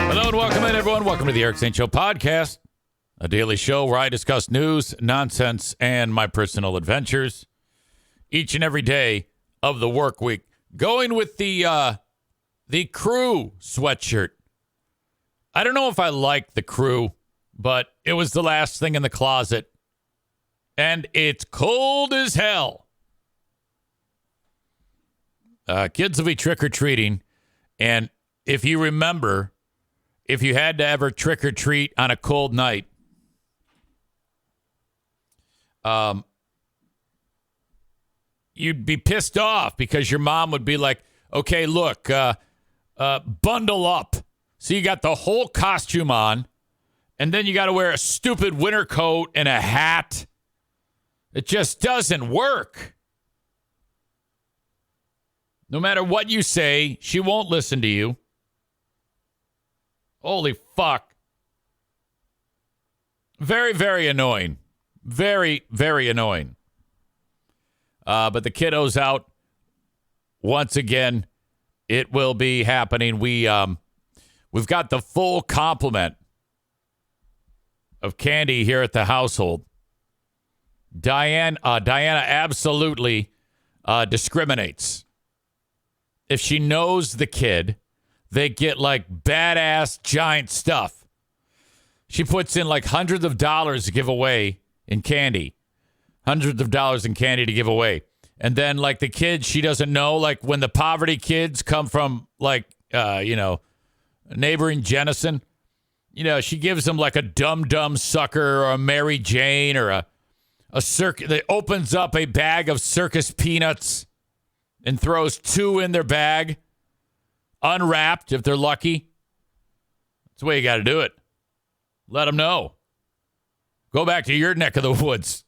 Hello and welcome in, everyone. Welcome to the Eric St. Show podcast, a daily show where I discuss news, nonsense, and my personal adventures each and every day of the work week. Going with the crew sweatshirt. I don't know if I like the crew, but it was the last thing in the closet, and it's cold as hell. Kids will be trick-or-treating, and if you remember, if you had to ever trick-or-treat on a cold night, you'd be pissed off because your mom would be like, okay, look, bundle up. So you got the whole costume on, and then you got to wear a stupid winter coat and a hat. It just doesn't work. No matter what you say, she won't listen to you. Holy fuck. Very, very annoying. Very, very annoying. But the kiddo's out. Once again, it will be happening. We've got the full complement of candy here at the household. Diana absolutely discriminates. If she knows the kid, they get like badass giant stuff. She puts in like hundreds of dollars to give away in candy. Hundreds of dollars in candy to give away. And then like the kids she doesn't know, like when the poverty kids come from like, neighboring Jenison, she gives them like a dumb sucker or a Mary Jane or a circus. They opens up a bag of circus peanuts and throws 2 in their bag, unwrapped if they're lucky. That's the way you got to do it. Let them know. Go back to your neck of the woods.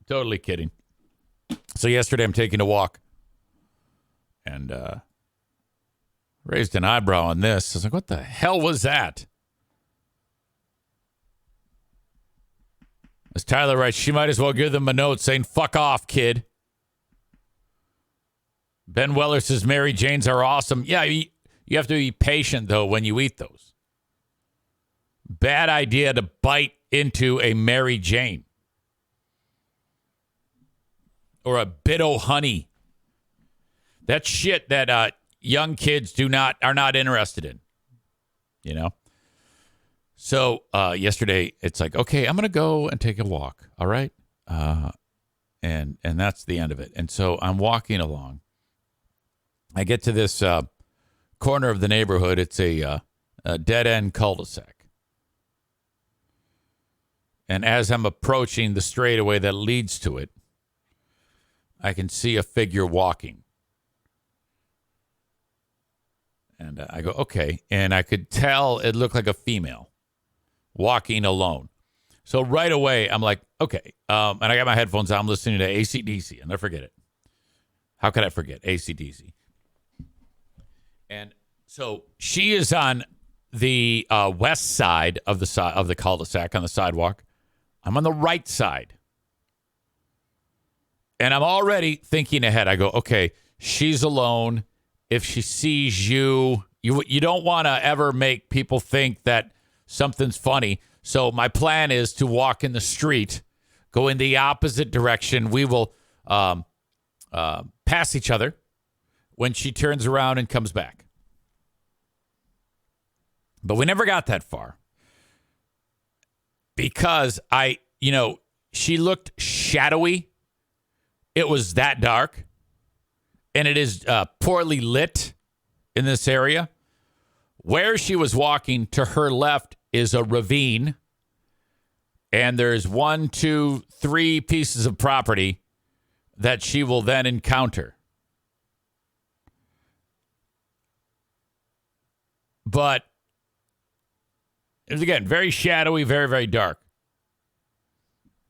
Totally kidding. So yesterday I'm taking a walk and raised an eyebrow on this. I was like, what the hell was that? As Tyler writes, she might as well give them a note saying, fuck off, kid. Ben Weller says Mary Janes are awesome. Yeah, you have to be patient, though, when you eat those. Bad idea to bite into a Mary Jane. Or a bit o' honey. That's shit that young kids are not interested in. So yesterday, it's like, okay, I'm going to go and take a walk, all right? And that's the end of it. And so I'm walking along. I get to this corner of the neighborhood. It's a dead-end cul-de-sac. And as I'm approaching the straightaway that leads to it, I can see a figure walking. And I go, okay. And I could tell it looked like a female walking alone. So right away, I'm like, okay. And I got my headphones on. I'm listening to AC/DC. I'll never forget it. How could I forget AC/DC? And so she is on the west side of the cul-de-sac on the sidewalk. I'm on the right side. And I'm already thinking ahead. I go, okay, she's alone. If she sees you don't want to ever make people think that something's funny. So my plan is to walk in the street, go in the opposite direction. We will pass each other when she turns around and comes back. But we never got that far because she looked shadowy. It was that dark, and it is poorly lit in this area. Where she was walking to her left is a ravine, and there's 1, 2, 3 pieces of property that she will then encounter. But it was, again, very shadowy, very, very dark.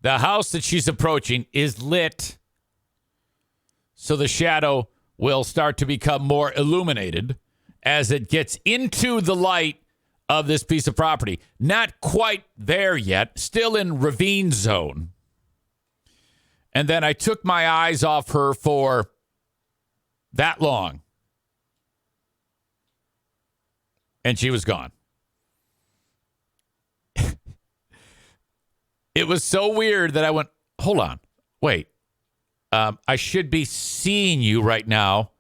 The house that she's approaching is lit, so the shadow will start to become more illuminated as it gets into the light of this piece of property. Not quite there yet, still in ravine zone. And then I took my eyes off her for that long. And she was gone. It was so weird that I went, hold on, wait. I should be seeing you right now.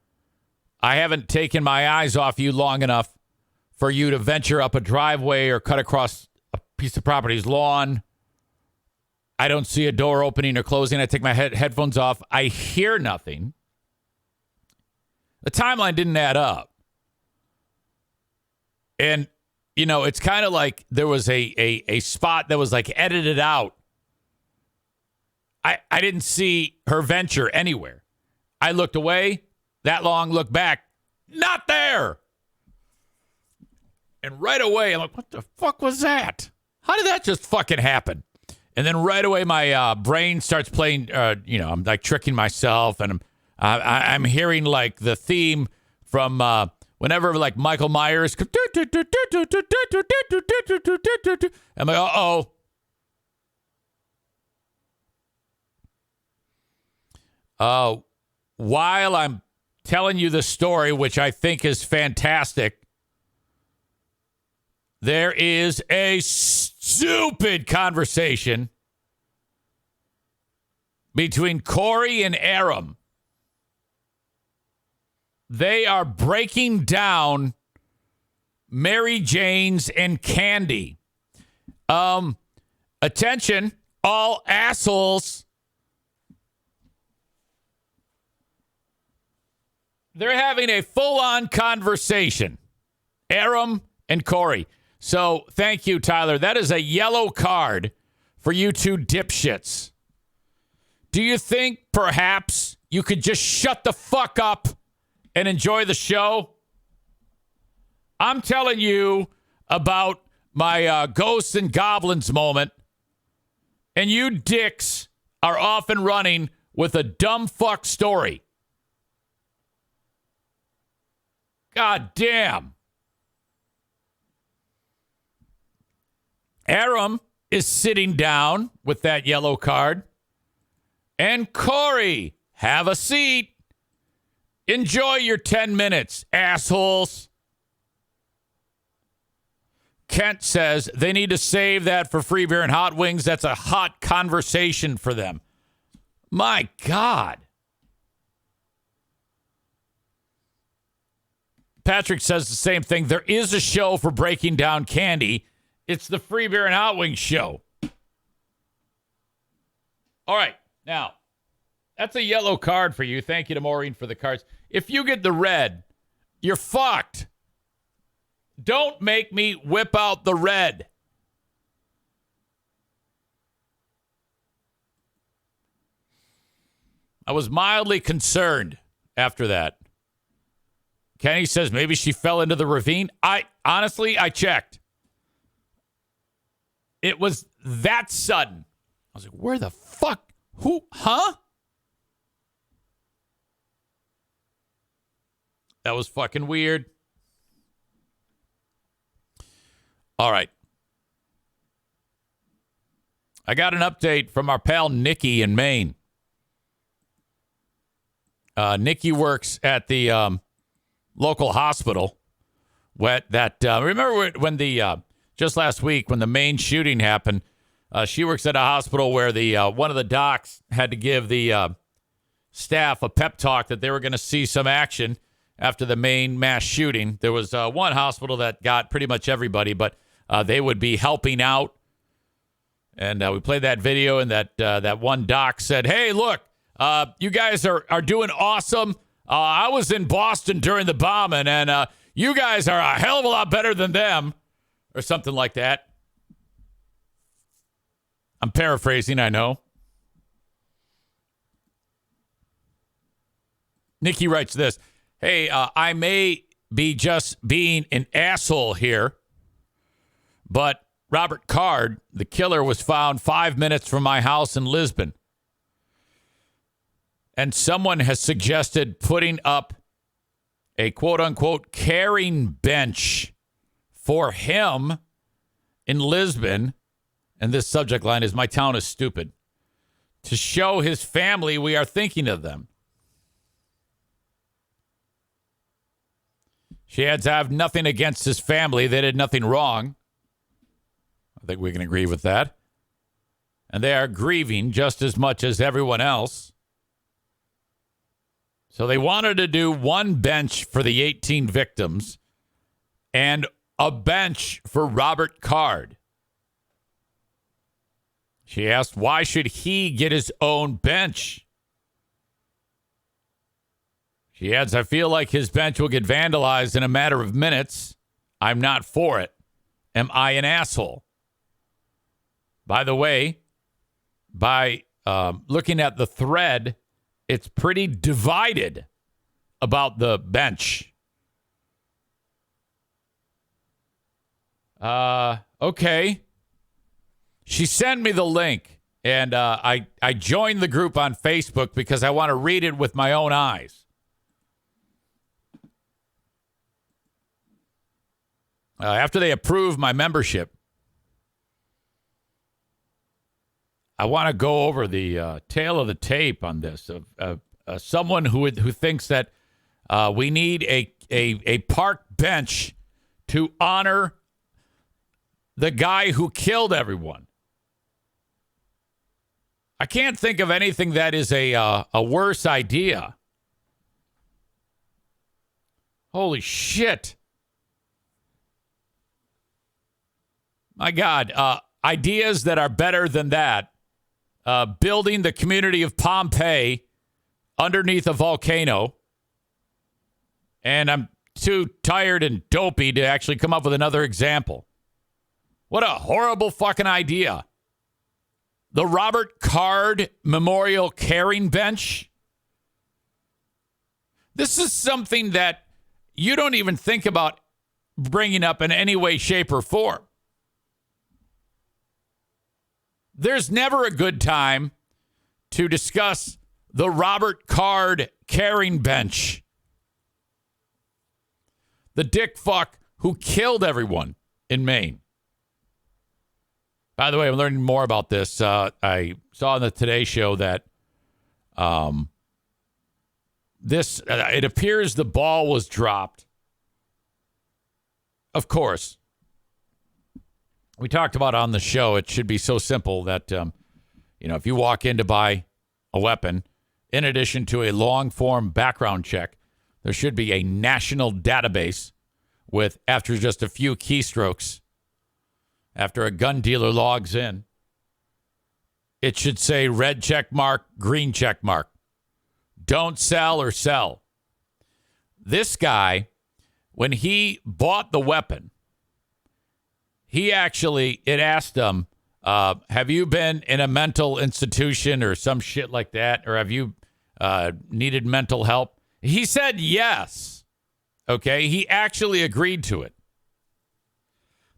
I haven't taken my eyes off you long enough for you to venture up a driveway or cut across a piece of property's lawn. I don't see a door opening or closing. I take my headphones off. I hear nothing. The timeline didn't add up. And, you know, it's kind of like there was a spot that was like edited out. I didn't see her venture anywhere. I looked away, that long, looked back, not there. And right away, I'm like, what the fuck was that? How did that just fucking happen? And then right away, my brain starts playing, I'm like tricking myself. And I'm hearing like the theme from whenever like Michael Myers. I'm like, uh-oh. While I'm telling you the story, which I think is fantastic, there is a stupid conversation between Corey and Aram. They are breaking down Mary Jane's and Candy. Attention, all assholes. They're having a full-on conversation, Aram and Corey. So thank you, Tyler. That is a yellow card for you two dipshits. Do you think perhaps you could just shut the fuck up and enjoy the show? I'm telling you about my ghosts and goblins moment, and you dicks are off and running with a dumb fuck story. God damn. Aram is sitting down with that yellow card. And Corey, have a seat. Enjoy your 10 minutes, assholes. Kent says they need to save that for free beer and hot wings. That's a hot conversation for them. My God. Patrick says the same thing. There is a show for breaking down candy. It's the free beer and hot wings show. All right. Now, that's a yellow card for you. Thank you to Maureen for the cards. If you get the red, you're fucked. Don't make me whip out the red. I was mildly concerned after that. Kenny says maybe she fell into the ravine. I checked. It was that sudden. I was like, where the fuck? Who? Huh? That was fucking weird. All right. I got an update from our pal Nikki in Maine. Nikki works at the local hospital. Remember when the just last week when the Maine shooting happened? She works at a hospital where the one of the docs had to give the staff a pep talk that they were going to see some action after the Maine mass shooting. There was one hospital that got pretty much everybody, but they would be helping out. And we played that video, and that one doc said, "Hey, look, you guys are doing awesome. I was in Boston during the bombing, and you guys are a hell of a lot better than them," or something like that. I'm paraphrasing, I know. Nikki writes this. Hey, I may be just being an asshole here, but Robert Card, the killer, was found 5 minutes from my house in Lisbon. And someone has suggested putting up a quote-unquote carrying bench for him in Lisbon. And this subject line is, "My town is stupid," to show his family we are thinking of them. She adds, I have nothing against his family. They did nothing wrong. I think we can agree with that. And they are grieving just as much as everyone else. So they wanted to do one bench for the 18 victims and a bench for Robert Card. She asked, why should he get his own bench? She adds, I feel like his bench will get vandalized in a matter of minutes. I'm not for it. Am I an asshole? By the way, by looking at the thread, it's pretty divided about the bench. Okay. She sent me the link, and I joined the group on Facebook because I want to read it with my own eyes. After they approve my membership, I want to go over the tail of the tape on this of someone who thinks that we need a park bench to honor the guy who killed everyone. I can't think of anything that is a worse idea. Holy shit. My God, ideas that are better than that. Building the community of Pompeii underneath a volcano. And I'm too tired and dopey to actually come up with another example. What a horrible fucking idea. The Robert Card Memorial Caring Bench. This is something that you don't even think about bringing up in any way, shape, or form. There's never a good time to discuss the Robert Card Caring Bench. The dick fuck who killed everyone in Maine. By the way, I'm learning more about this. I saw on the Today Show that it appears the ball was dropped. Of course. We talked about on the show, it should be so simple that, if you walk in to buy a weapon, in addition to a long-form background check, there should be a national database with, after just a few keystrokes, after a gun dealer logs in, it should say red check mark, green check mark. Don't sell or sell. This guy, when he bought the weapon, it asked him, have you been in a mental institution or some shit like that? Or have you needed mental help? He said yes. Okay. He actually agreed to it.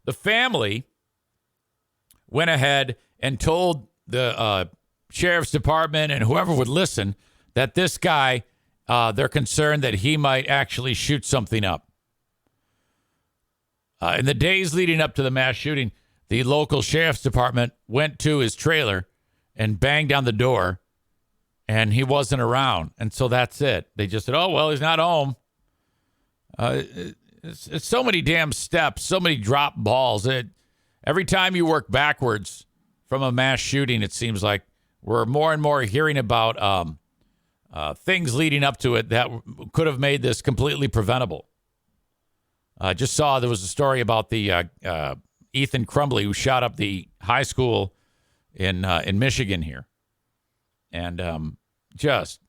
The family went ahead and told the sheriff's department and whoever would listen that this guy, they're concerned that he might actually shoot something up. In the days leading up to the mass shooting, the local sheriff's department went to his trailer and banged on the door, and he wasn't around. And so that's it. They just said, oh, well, he's not home. It's so many damn steps, so many drop balls. Every time you work backwards from a mass shooting, it seems like we're more and more hearing about things leading up to it that could have made this completely preventable. I just saw there was a story about the Ethan Crumbley who shot up the high school in Michigan here. And just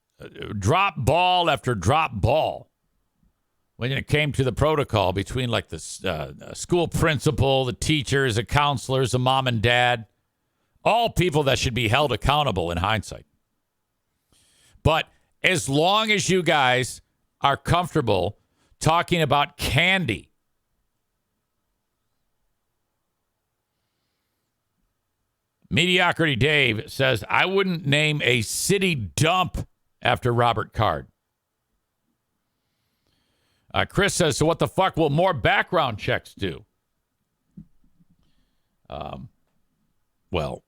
drop ball after drop ball when it came to the protocol between like the school principal, the teachers, the counselors, the mom and dad, all people that should be held accountable in hindsight. But as long as you guys are comfortable talking about candy, Mediocrity Dave says, I wouldn't name a city dump after Robert Card. Chris says, so what the fuck will more background checks do? Well,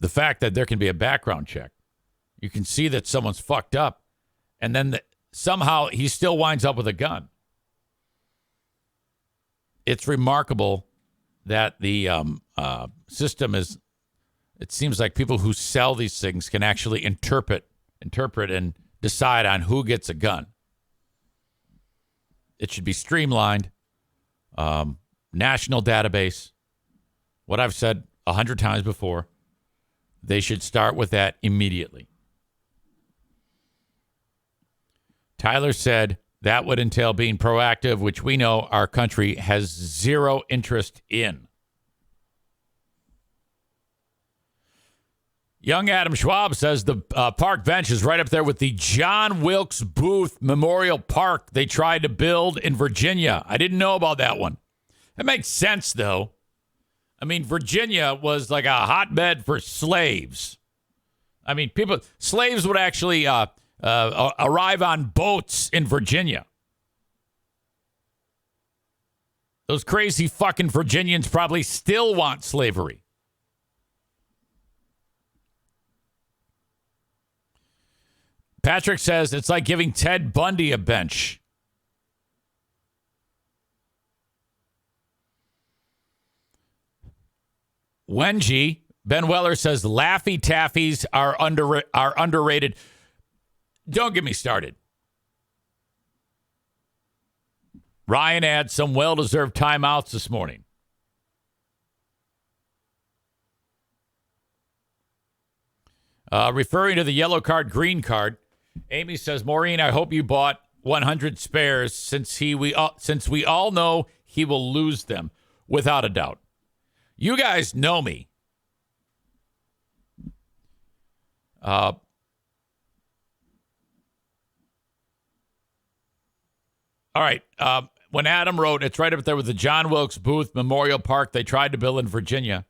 the fact that there can be a background check, you can see that someone's fucked up, and then somehow he still winds up with a gun. it's remarkable that the system is, it seems like people who sell these things can actually interpret and decide on who gets a gun. It should be streamlined, national database. What I've said 100 times before, they should start with that immediately. Tyler said that would entail being proactive, which we know our country has zero interest in. Young Adam Schwab says the park bench is right up there with the John Wilkes Booth Memorial Park they tried to build in Virginia. I didn't know about that one. That makes sense, though. I mean, Virginia was like a hotbed for slaves. I mean, slaves would actually arrive on boats in Virginia. Those crazy fucking Virginians probably still want slavery. Patrick says it's like giving Ted Bundy a bench. Wengie, Ben Weller says Laffy Taffies are underrated. Don't get me started. Ryan had some well-deserved timeouts this morning. Referring to the yellow card, green card, Amy says, Maureen, I hope you bought 100 spares since we all know he will lose them without a doubt. You guys know me. All right. When Adam wrote, it's right up there with the John Wilkes Booth Memorial Park they tried to build in Virginia.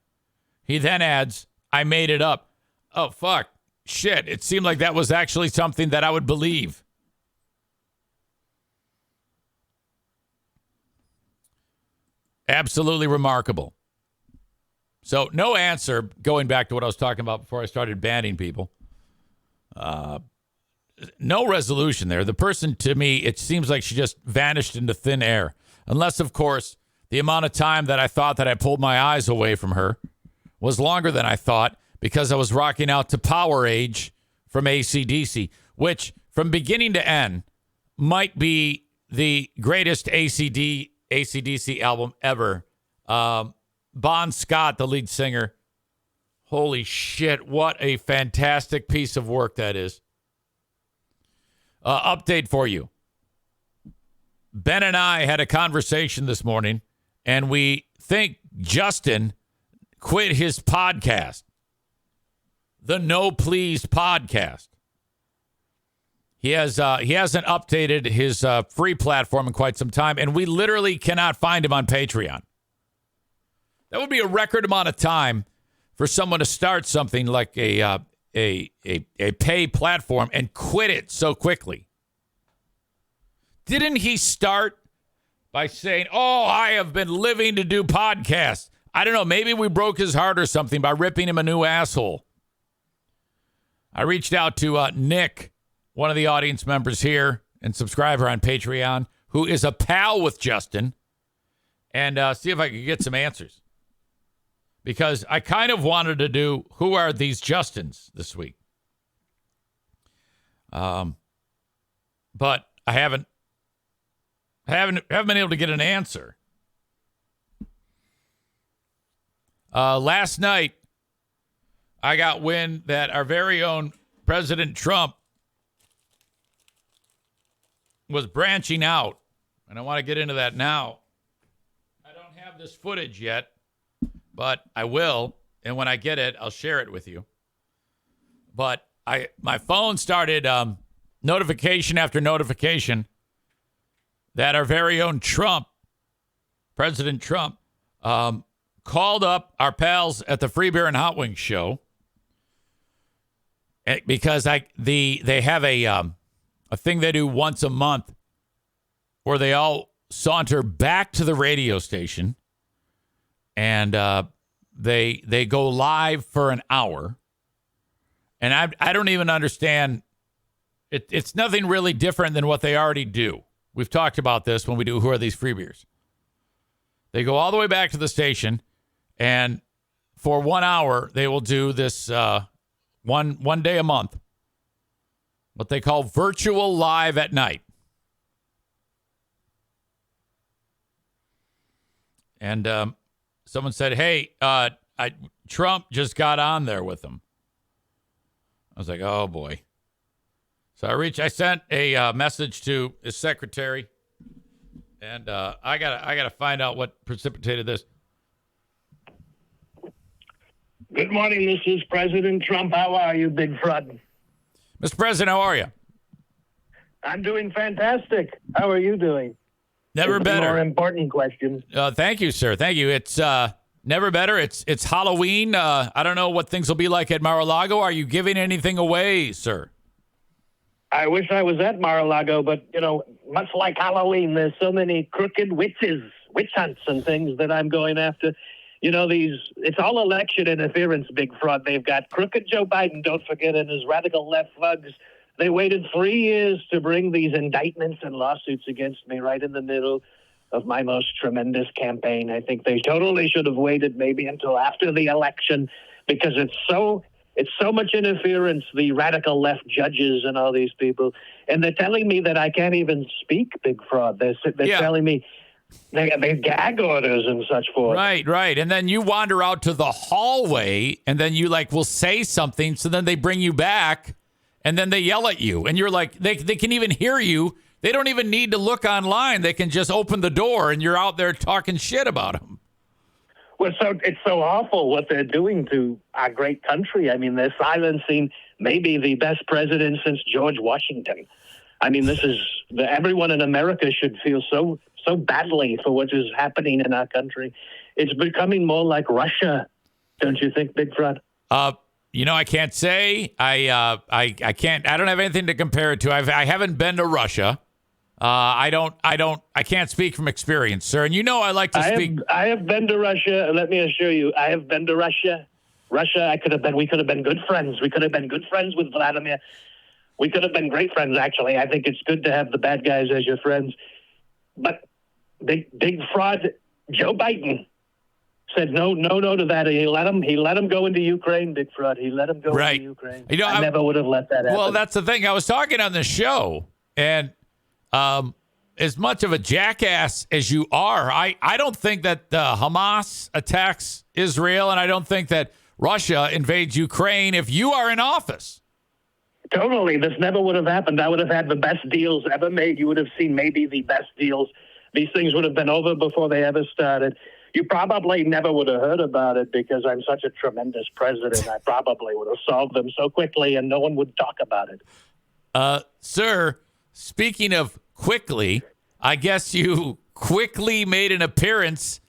He then adds, I made it up. Oh, fuck. Shit. It seemed like that was actually something that I would believe. Absolutely remarkable. So no answer, going back to what I was talking about before I started banning people. No resolution there. The person, to me, it seems like she just vanished into thin air. Unless, of course, the amount of time that I thought that I pulled my eyes away from her was longer than I thought because I was rocking out to Power Age from AC/DC, which from beginning to end might be the greatest AC/DC album ever. Bon Scott, the lead singer. Holy shit, what a fantastic piece of work that is. Update for you. Ben and I had a conversation this morning, and we think Justin quit his podcast, the No Please podcast. He hasn't updated his free platform in quite some time, and we literally cannot find him on Patreon. That would be a record amount of time for someone to start something like a pay platform and quit it so quickly. Didn't he start by saying, oh, I have been living to do podcasts? I don't know. Maybe we broke his heart or something by ripping him a new asshole. I reached out to Nick, one of the audience members here and subscriber on Patreon, who is a pal with Justin, and see if I could get some answers. Because I kind of wanted to do Who Are These Justins this week. But I haven't been able to get an answer. Last night, I got wind that our very own President Trump was branching out. And I want to get into that now. I don't have this footage yet, but I will. And when I get it, I'll share it with you. But my phone started notification after notification that our very own Trump, President Trump, called up our pals at the Free Beer and Hot Wings show because they have a thing they do once a month where they all saunter back to the radio station and they go live for an hour. And I don't even understand. It's nothing really different than what they already do. We've talked about this when we do Who Are These Free Beers. They go all the way back to the station, and for 1 hour, they will do this one day a month, what they call virtual live at night. And someone said, hey, Trump just got on there with them. I was like, oh, boy. So I sent a message to his secretary, and I gotta find out what precipitated this. Good morning. This is President Trump. How are you, Big Fraud? Mr. President, how are you? I'm doing fantastic. How are you doing? Never it's better. A more important question. Thank you, sir. Thank you. It's never better. It's Halloween. I don't know what things will be like at Mar-a-Lago. Are you giving anything away, sir? I wish I was at Mar-a-Lago, but, much like Halloween, there's so many crooked witch hunts and things that I'm going after. It's all election interference, Big Fraud. They've got crooked Joe Biden, don't forget, and his radical left thugs. They waited 3 years to bring these indictments and lawsuits against me right in the middle of my most tremendous campaign. I think they totally should have waited maybe until after the election, because it's so much interference, the radical left judges and all these people. And they're telling me that I can't even speak, Big Fraud. They're telling me they gag orders and such forth. Right. And then you wander out to the hallway, and then you will say something. So then they bring you back, and then they yell at you. And you're like, they can even hear you. They don't even need to look online. They can just open the door, and you're out there talking shit about them. Well, it's so awful what they're doing to our great country. I mean, they're silencing maybe the best president since George Washington. I mean, everyone in America should feel so badly for what is happening in our country. It's becoming more like Russia, don't you think, Big Fraud? I can't say. I can't. I don't have anything to compare it to. I haven't been to Russia. I can't speak from experience, sir. And I like to speak. I have been to Russia. Let me assure you, I have been to Russia. Russia, we could have been good friends. We could have been good friends with Vladimir. We could have been great friends, actually. I think it's good to have the bad guys as your friends. But Big Fraud, Joe Biden said no to that. He let him go into Ukraine, Big Fraud. He let him go into Ukraine. I never would have let that happen. Well, that's the thing. I was talking on the show, and as much of a jackass as you are, I don't think that Hamas attacks Israel, and I don't think that Russia invades Ukraine if you are in office. Totally. This never would have happened. I would have had the best deals ever made. You would have seen maybe the best deals. These things would have been over before they ever started. You probably never would have heard about it because I'm such a tremendous president. I probably would have solved them so quickly and no one would talk about it. Sir, speaking of quickly, I guess you quickly made an appearance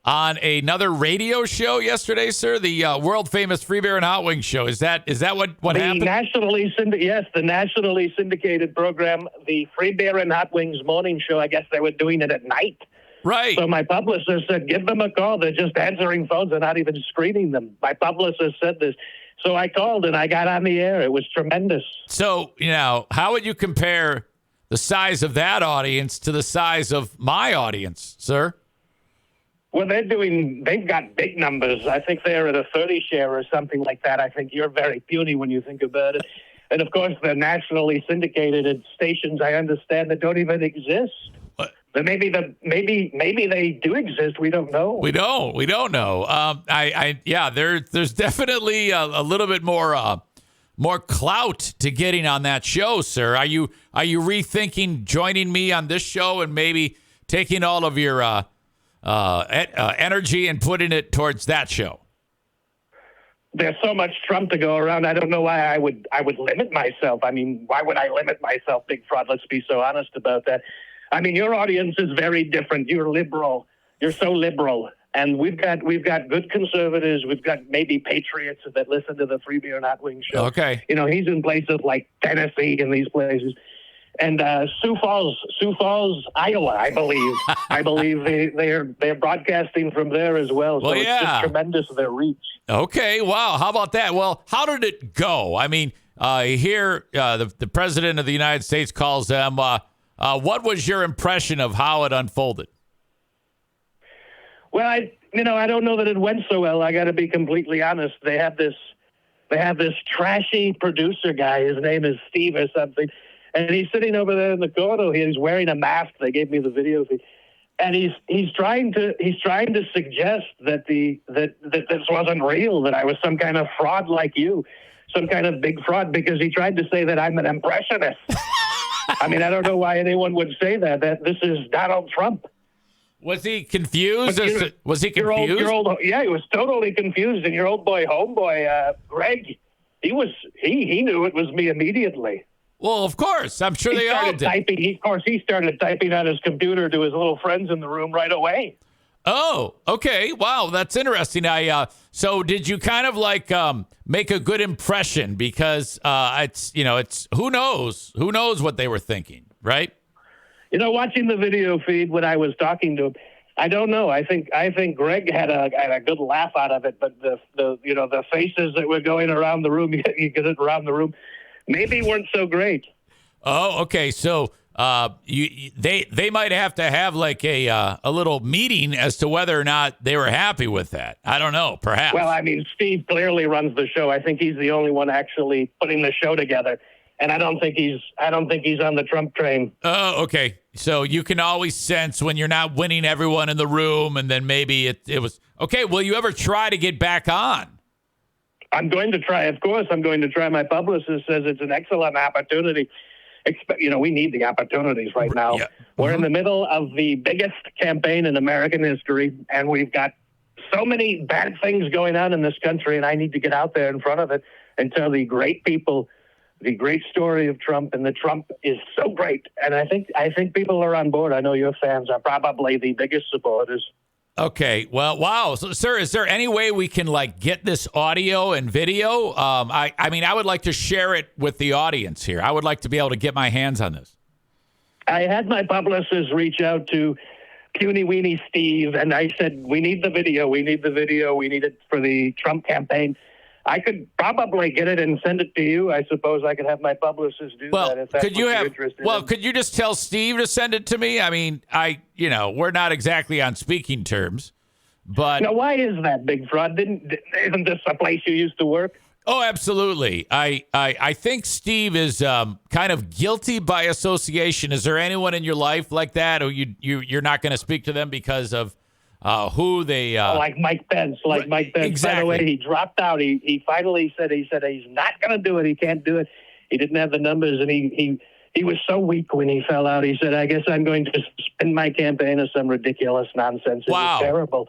on another radio show yesterday, sir. The world famous Free Beer and Hot Wings show. Is that what happened? The nationally syndicated program, the Free Beer and Hot Wings morning show. I guess they were doing it at night. Right. So my publicist said, give them a call. They're just answering phones. They're not even screening them. My publicist said this. So I called and I got on the air. It was tremendous. So, how would you compare the size of that audience to the size of my audience, sir? Well, they've got big numbers. I think they're at a 30 share or something like that. I think you're very puny when you think about it. And of course, they're nationally syndicated at stations, I understand, that don't even exist. What? But maybe they do exist. We don't know. We don't know. There's definitely a little bit more clout to getting on that show, sir. Are you rethinking joining me on this show and maybe taking all of your energy and putting it towards that show? There's so much Trump to go around. I don't know why I would limit myself. I mean, why would I limit myself, Big Fraud? Let's be so honest about that. I mean, your audience is very different. You're liberal. You're so liberal. And we've got good conservatives. We've got maybe patriots that listen to the Free Beer and Hot Wings show. Okay. He's in places like Tennessee and these places. And Sioux Falls, Iowa, I believe. I believe they're broadcasting from there as well. So it's just tremendous, their reach. Okay, wow. How about that? Well, how did it go? I mean, here the President of the United States calls them. What was your impression of how it unfolded? Well, I don't know that it went so well. I got to be completely honest. They have this trashy producer guy. His name is Steve or something, and he's sitting over there in the corner. He's wearing a mask. They gave me the video feed. And he's trying to suggest that that this wasn't real, that I was some kind of fraud like you, some kind of big fraud, because he tried to say that I'm an impressionist. I mean, I don't know why anyone would say that this is Donald Trump. Was he confused? Was he confused? Yeah, he was totally confused. And your old boy, homeboy, Greg, he knew it was me immediately. Well, of course. I'm sure they all did. He started typing on his computer to his little friends in the room right away. Oh, okay. Wow, that's interesting. So did you kind of like make a good impression? Because it's who knows what they were thinking, right? Watching the video feed when I was talking to him, I don't know. I think Greg had a good laugh out of it, but the faces that were going around the room, you get it around the room, maybe weren't so great. Oh, okay. So they might have to have like a little meeting as to whether or not they were happy with that. I don't know. Perhaps. Well, I mean, Steve clearly runs the show. I think he's the only one actually putting the show together, and I don't think he's on the Trump train. Oh, okay. So you can always sense when you're not winning everyone in the room, and then maybe it was okay. Will you ever try to get back on? I'm going to try. Of course, I'm going to try. My publicist says it's an excellent opportunity. We need the opportunities right now. Yeah. We're in the middle of the biggest campaign in American history, and we've got so many bad things going on in this country, and I need to get out there in front of it and tell the great people the great story of Trump, and the Trump is so great. And I think people are on board. I know your fans are probably the biggest supporters. Okay. Well, wow. So, sir, is there any way we can get this audio and video? I mean, I would like to share it with the audience here. I would like to be able to get my hands on this. I had my publicist reach out to Puny Weenie Steve, and I said, we need the video. We need the video. We need it for the Trump campaign. I could probably get it and send it to you. I suppose I could have my publicist do that if that's what you're interested in. Could you just tell Steve to send it to me? I mean, we're not exactly on speaking terms, but now, why is that, Big Fraud? Isn't this a place you used to work? Oh, absolutely. I think Steve is kind of guilty by association. Is there anyone in your life like that, or you're not going to speak to them because of who they like Mike Pence, Mike Pence. Exactly. By the way, he dropped out. He finally said he's not going to do it. He can't do it. He didn't have the numbers, and he was so weak when he fell out. He said, "I guess I'm going to spend my campaign on some ridiculous nonsense." It was terrible.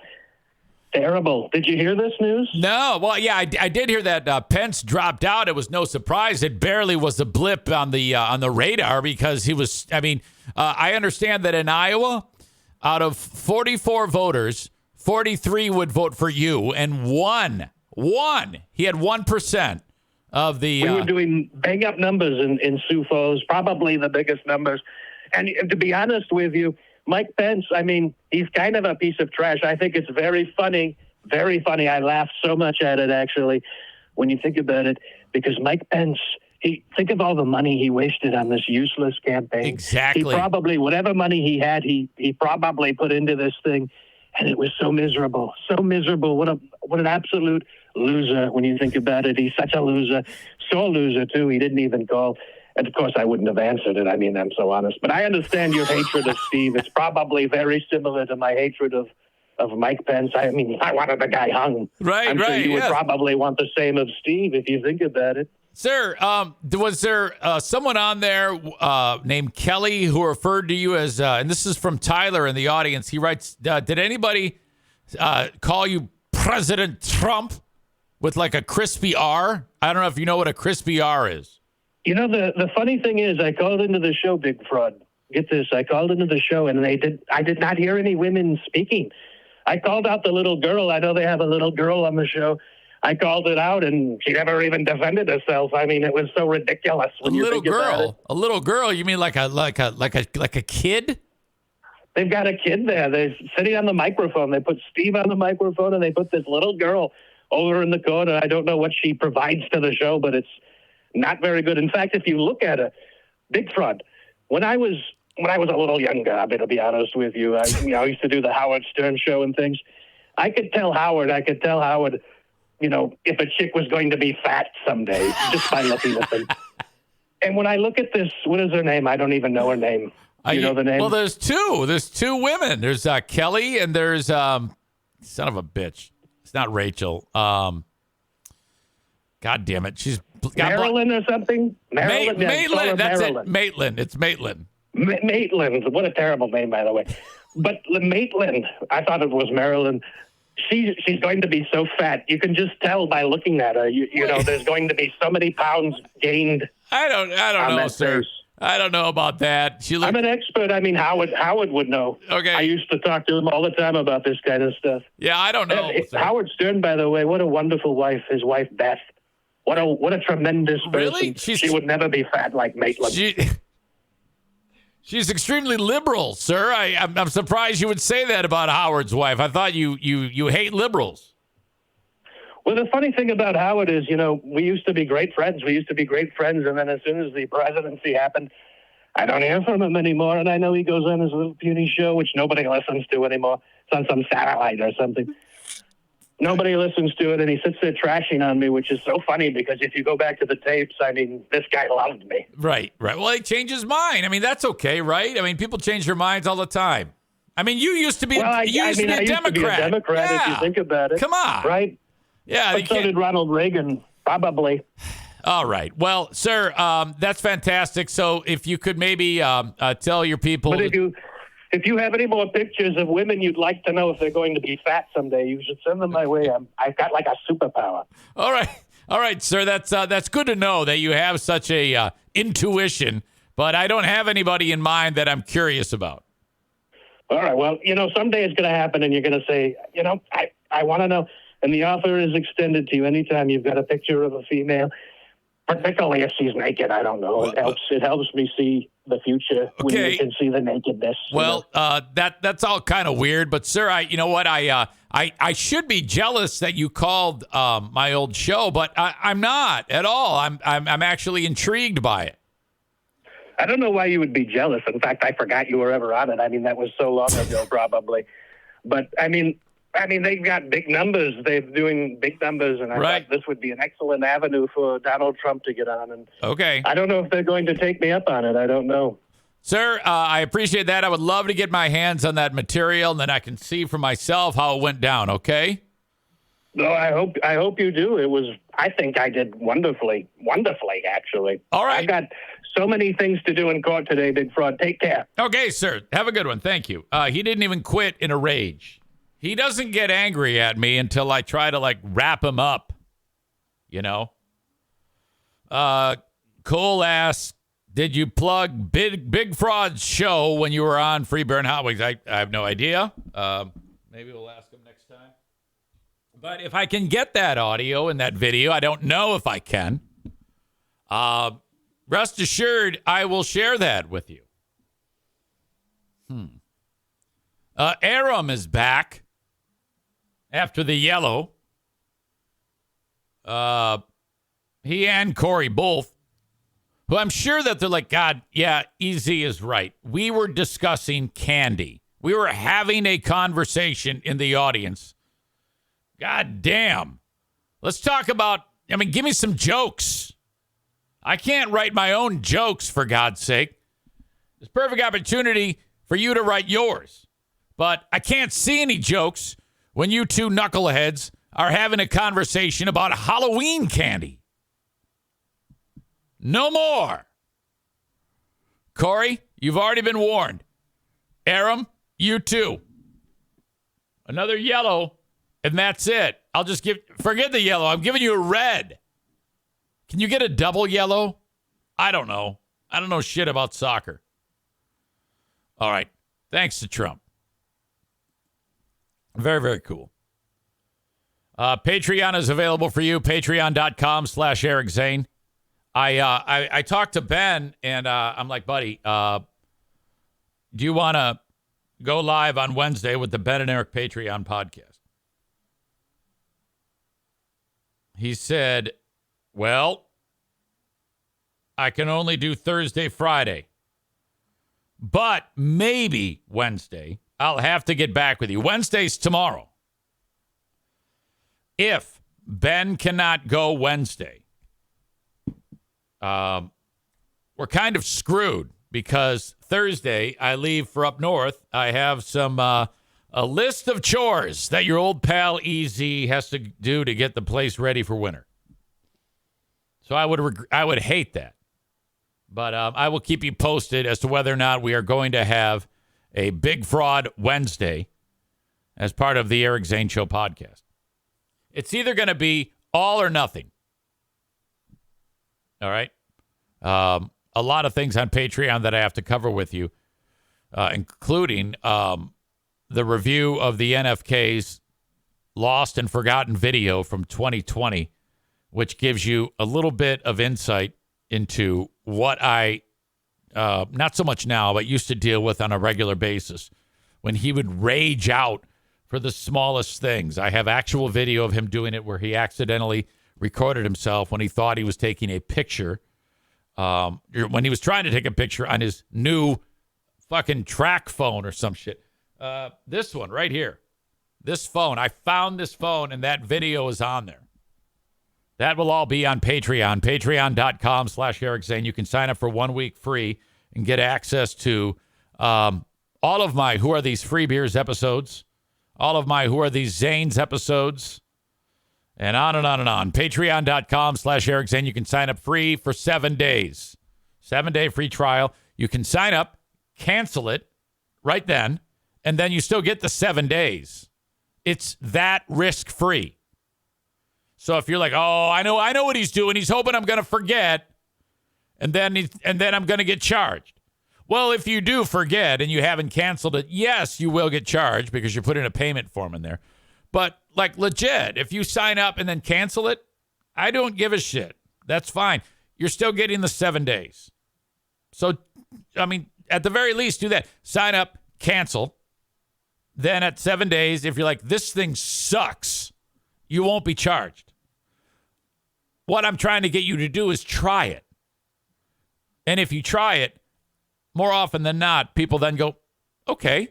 Terrible. Did you hear this news? No. Well, yeah, I did hear that Pence dropped out. It was no surprise. It barely was a blip on the radar because he was. I mean, I understand that in Iowa, out of 44 voters, 43 would vote for you, and one, he had 1% of the. We were doing bang up numbers in Sioux Falls, probably the biggest numbers. And to be honest with you, Mike Pence, I mean, he's kind of a piece of trash. I think it's very funny, very funny. I laughed so much at it, actually, when you think about it, because Mike Pence, think of all the money he wasted on this useless campaign. Exactly. He probably, whatever money he had, he probably put into this thing, and it was so miserable, so miserable. What an absolute loser when you think about it. He's such a loser, so a loser, too. He didn't even call. And, of course, I wouldn't have answered it. I mean, I'm so honest. But I understand your hatred of Steve. It's probably very similar to my hatred of Mike Pence. I mean, I wanted the guy hung. Right, I'm sure you would probably want the same of Steve if you think about it. Sir, was there someone on there named Kelly who referred to you as, and this is from Tyler in the audience. He writes, did anybody call you President Trump with like a crispy R? I don't know if you know what a crispy R is. You know, the funny thing is, I called into the show, Big Fraud. Get this, I called into the show, and I did not hear any women speaking. I called out the little girl. I know they have a little girl on the show. I called it out, and she never even defended herself. I mean, it was so ridiculous. When a little girl. You mean like a kid? They've got a kid there. They're sitting on the microphone. They put Steve on the microphone, and they put this little girl over in the corner. I don't know what she provides to the show, but it's not very good. In fact, if you look at her, Big Fraud, when I was when I was a little younger, I'm going to be honest with you. I used to do the Howard Stern show and things. I could tell Howard, if a chick was going to be fat someday just by looking at them. And when I look at this, what is her name? I don't even know her name. You know the name? Well, there's two. There's two women. There's Kelly and there's son of a bitch. It's not Rachel. God damn it. She's Marilyn or something? Maitland. That's Marilyn. it. Maitland. It's Maitland. Maitland. What a terrible name, by the way. But Maitland, I thought it was Marilyn. She's going to be so fat. You can just tell by looking at her. You know, there's going to be so many pounds gained. I don't know, sir. Face. I don't know about that. I'm an expert. I mean, Howard would know. Okay. I used to talk to him all the time about this kind of stuff. Yeah, I don't know. Howard Stern, by the way, what a wonderful wife. His wife, Beth. What a tremendous person. Really? She would never be fat like Maitland. She's extremely liberal, sir. I'm surprised you would say that about Howard's wife. I thought you hate liberals. Well, the funny thing about Howard is, we used to be great friends. And then as soon as the presidency happened, I don't hear from him anymore. And I know he goes on his little puny show, which nobody listens to anymore. It's on some satellite or something. Nobody listens to it, and he sits there trashing on me, which is so funny because if you go back to the tapes, I mean, this guy loved me. Right. Well, he changed his mind. I mean, that's okay, right? I mean, people change their minds all the time. I mean, you used to be, I used to be a Democrat, yeah. if you think about it. Come on. Right? Yeah. But so did Ronald Reagan, probably. All right. Well, sir, that's fantastic. So if you could maybe tell your people. But if you have any more pictures of women you'd like to know if they're going to be fat someday, you should send them my way. I've got like a superpower. All right, sir. That's good to know that you have such a intuition. But I don't have anybody in mind that I'm curious about. All right. Well, someday it's going to happen, and you're going to say, I want to know. And the offer is extended to you anytime you've got a picture of a female, particularly if she's naked. I don't know. It helps me see the future when you can see the nakedness. Well, that's all kind of weird, but sir, I should be jealous that you called my old show, but I'm not at all. I'm actually intrigued by it. I don't know why you would be jealous. In fact, I forgot you were ever on it. I mean, that was so long ago, probably. But I mean, they've got big numbers. They're doing big numbers, and I thought this would be an excellent avenue for Donald Trump to get on. And okay. I don't know if they're going to take me up on it. I don't know. Sir, I appreciate that. I would love to get my hands on that material, and then I can see for myself how it went down, okay? No, I hope you do. I think I did wonderfully, actually. All right. I've got so many things to do in court today, Big Fraud. Take care. Okay, sir. Have a good one. Thank you. He didn't even quit in a rage. He doesn't get angry at me until I try to wrap him up. Cole asks, did you plug Big Fraud's show when you were on Free Bear and Hot Wings? I have no idea. Maybe we'll ask him next time. But if I can get that audio and that video, I don't know if I can. Rest assured, I will share that with you. Aram is back. After the yellow, he and Corey both, who I'm sure that they're like, God, yeah, EZ is right. We were discussing candy. We were having a conversation in the audience. God damn. Let's talk about, give me some jokes. I can't write my own jokes, for God's sake. It's a perfect opportunity for you to write yours. But I can't see any jokes when you two knuckleheads are having a conversation about Halloween candy. No more. Corey, you've already been warned. Aram, you too. Another yellow, and that's it. Forget the yellow. I'm giving you a red. Can you get a double yellow? I don't know. I don't know shit about soccer. All right. Thanks to Trump. Very, very cool. Patreon is available for you. Patreon.com/Eric Zane. I talked to Ben, and I'm like, buddy, do you want to go live on Wednesday with the Ben and Eric Patreon podcast? He said, well, I can only do Thursday, Friday. but maybe Wednesday. I'll have to get back with you. Wednesday's tomorrow. If Ben cannot go Wednesday, we're kind of screwed because Thursday I leave for up north. I have some a list of chores that your old pal EZ has to do to get the place ready for winter. So I would hate that. But I will keep you posted as to whether or not we are going to have a Big Fraud Wednesday as part of the Eric Zane Show podcast. It's either going to be all or nothing. All right? A lot of things on Patreon that I have to cover with you, including the review of the NFK's Lost and Forgotten video from 2020, which gives you a little bit of insight into what I, not so much now, but used to deal with on a regular basis when he would rage out for the smallest things. I have actual video of him doing it where he accidentally recorded himself when he thought he was taking a picture. When he was trying to take a picture on his new fucking track phone or some shit. This one right here. This phone. I found this phone and that video is on there. That will all be on Patreon. Patreon.com/Eric Zane. You can sign up for 1 week free and get access to all of my Who Are These Free Beers episodes, all of my Who Are These Zanes episodes, and on and on and on. Patreon.com/Eric Zane. You can sign up free for 7 days. 7-day free trial. You can sign up, cancel it right then, and then you still get the 7 days. It's that risk-free. So if you're like, oh, I know what he's doing. He's hoping I'm going to forget, and then I'm going to get charged. Well, if you do forget and you haven't canceled it, yes, you will get charged because you put in a payment form in there. But like legit, if you sign up and then cancel it, I don't give a shit. That's fine. You're still getting the 7 days. So, I mean, at the very least, do that. Sign up, cancel. Then at 7 days, if you're like, this thing sucks, you won't be charged. What I'm trying to get you to do is try it. And if you try it, more often than not, people then go, okay,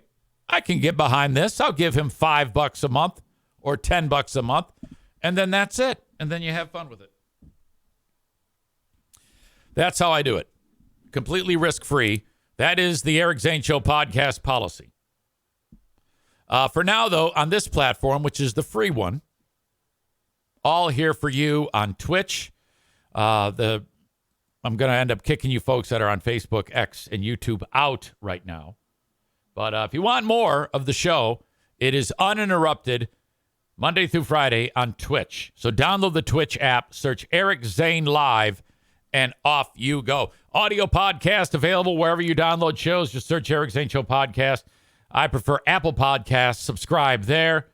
I can get behind this. I'll give him $5 a month or $10 a month. And then that's it. And then you have fun with it. That's how I do it. Completely risk-free. That is the Eric Zane Show podcast policy. For now, though, on this platform, which is the free one, all here for you on Twitch. I'm going to end up kicking you folks that are on Facebook, X, and YouTube out right now. But if you want more of the show, it is uninterrupted Monday through Friday on Twitch. So download the Twitch app, search Eric Zane Live, and off you go. Audio podcast available wherever you download shows. Just search Eric Zane Show Podcast. I prefer Apple Podcasts. Subscribe there,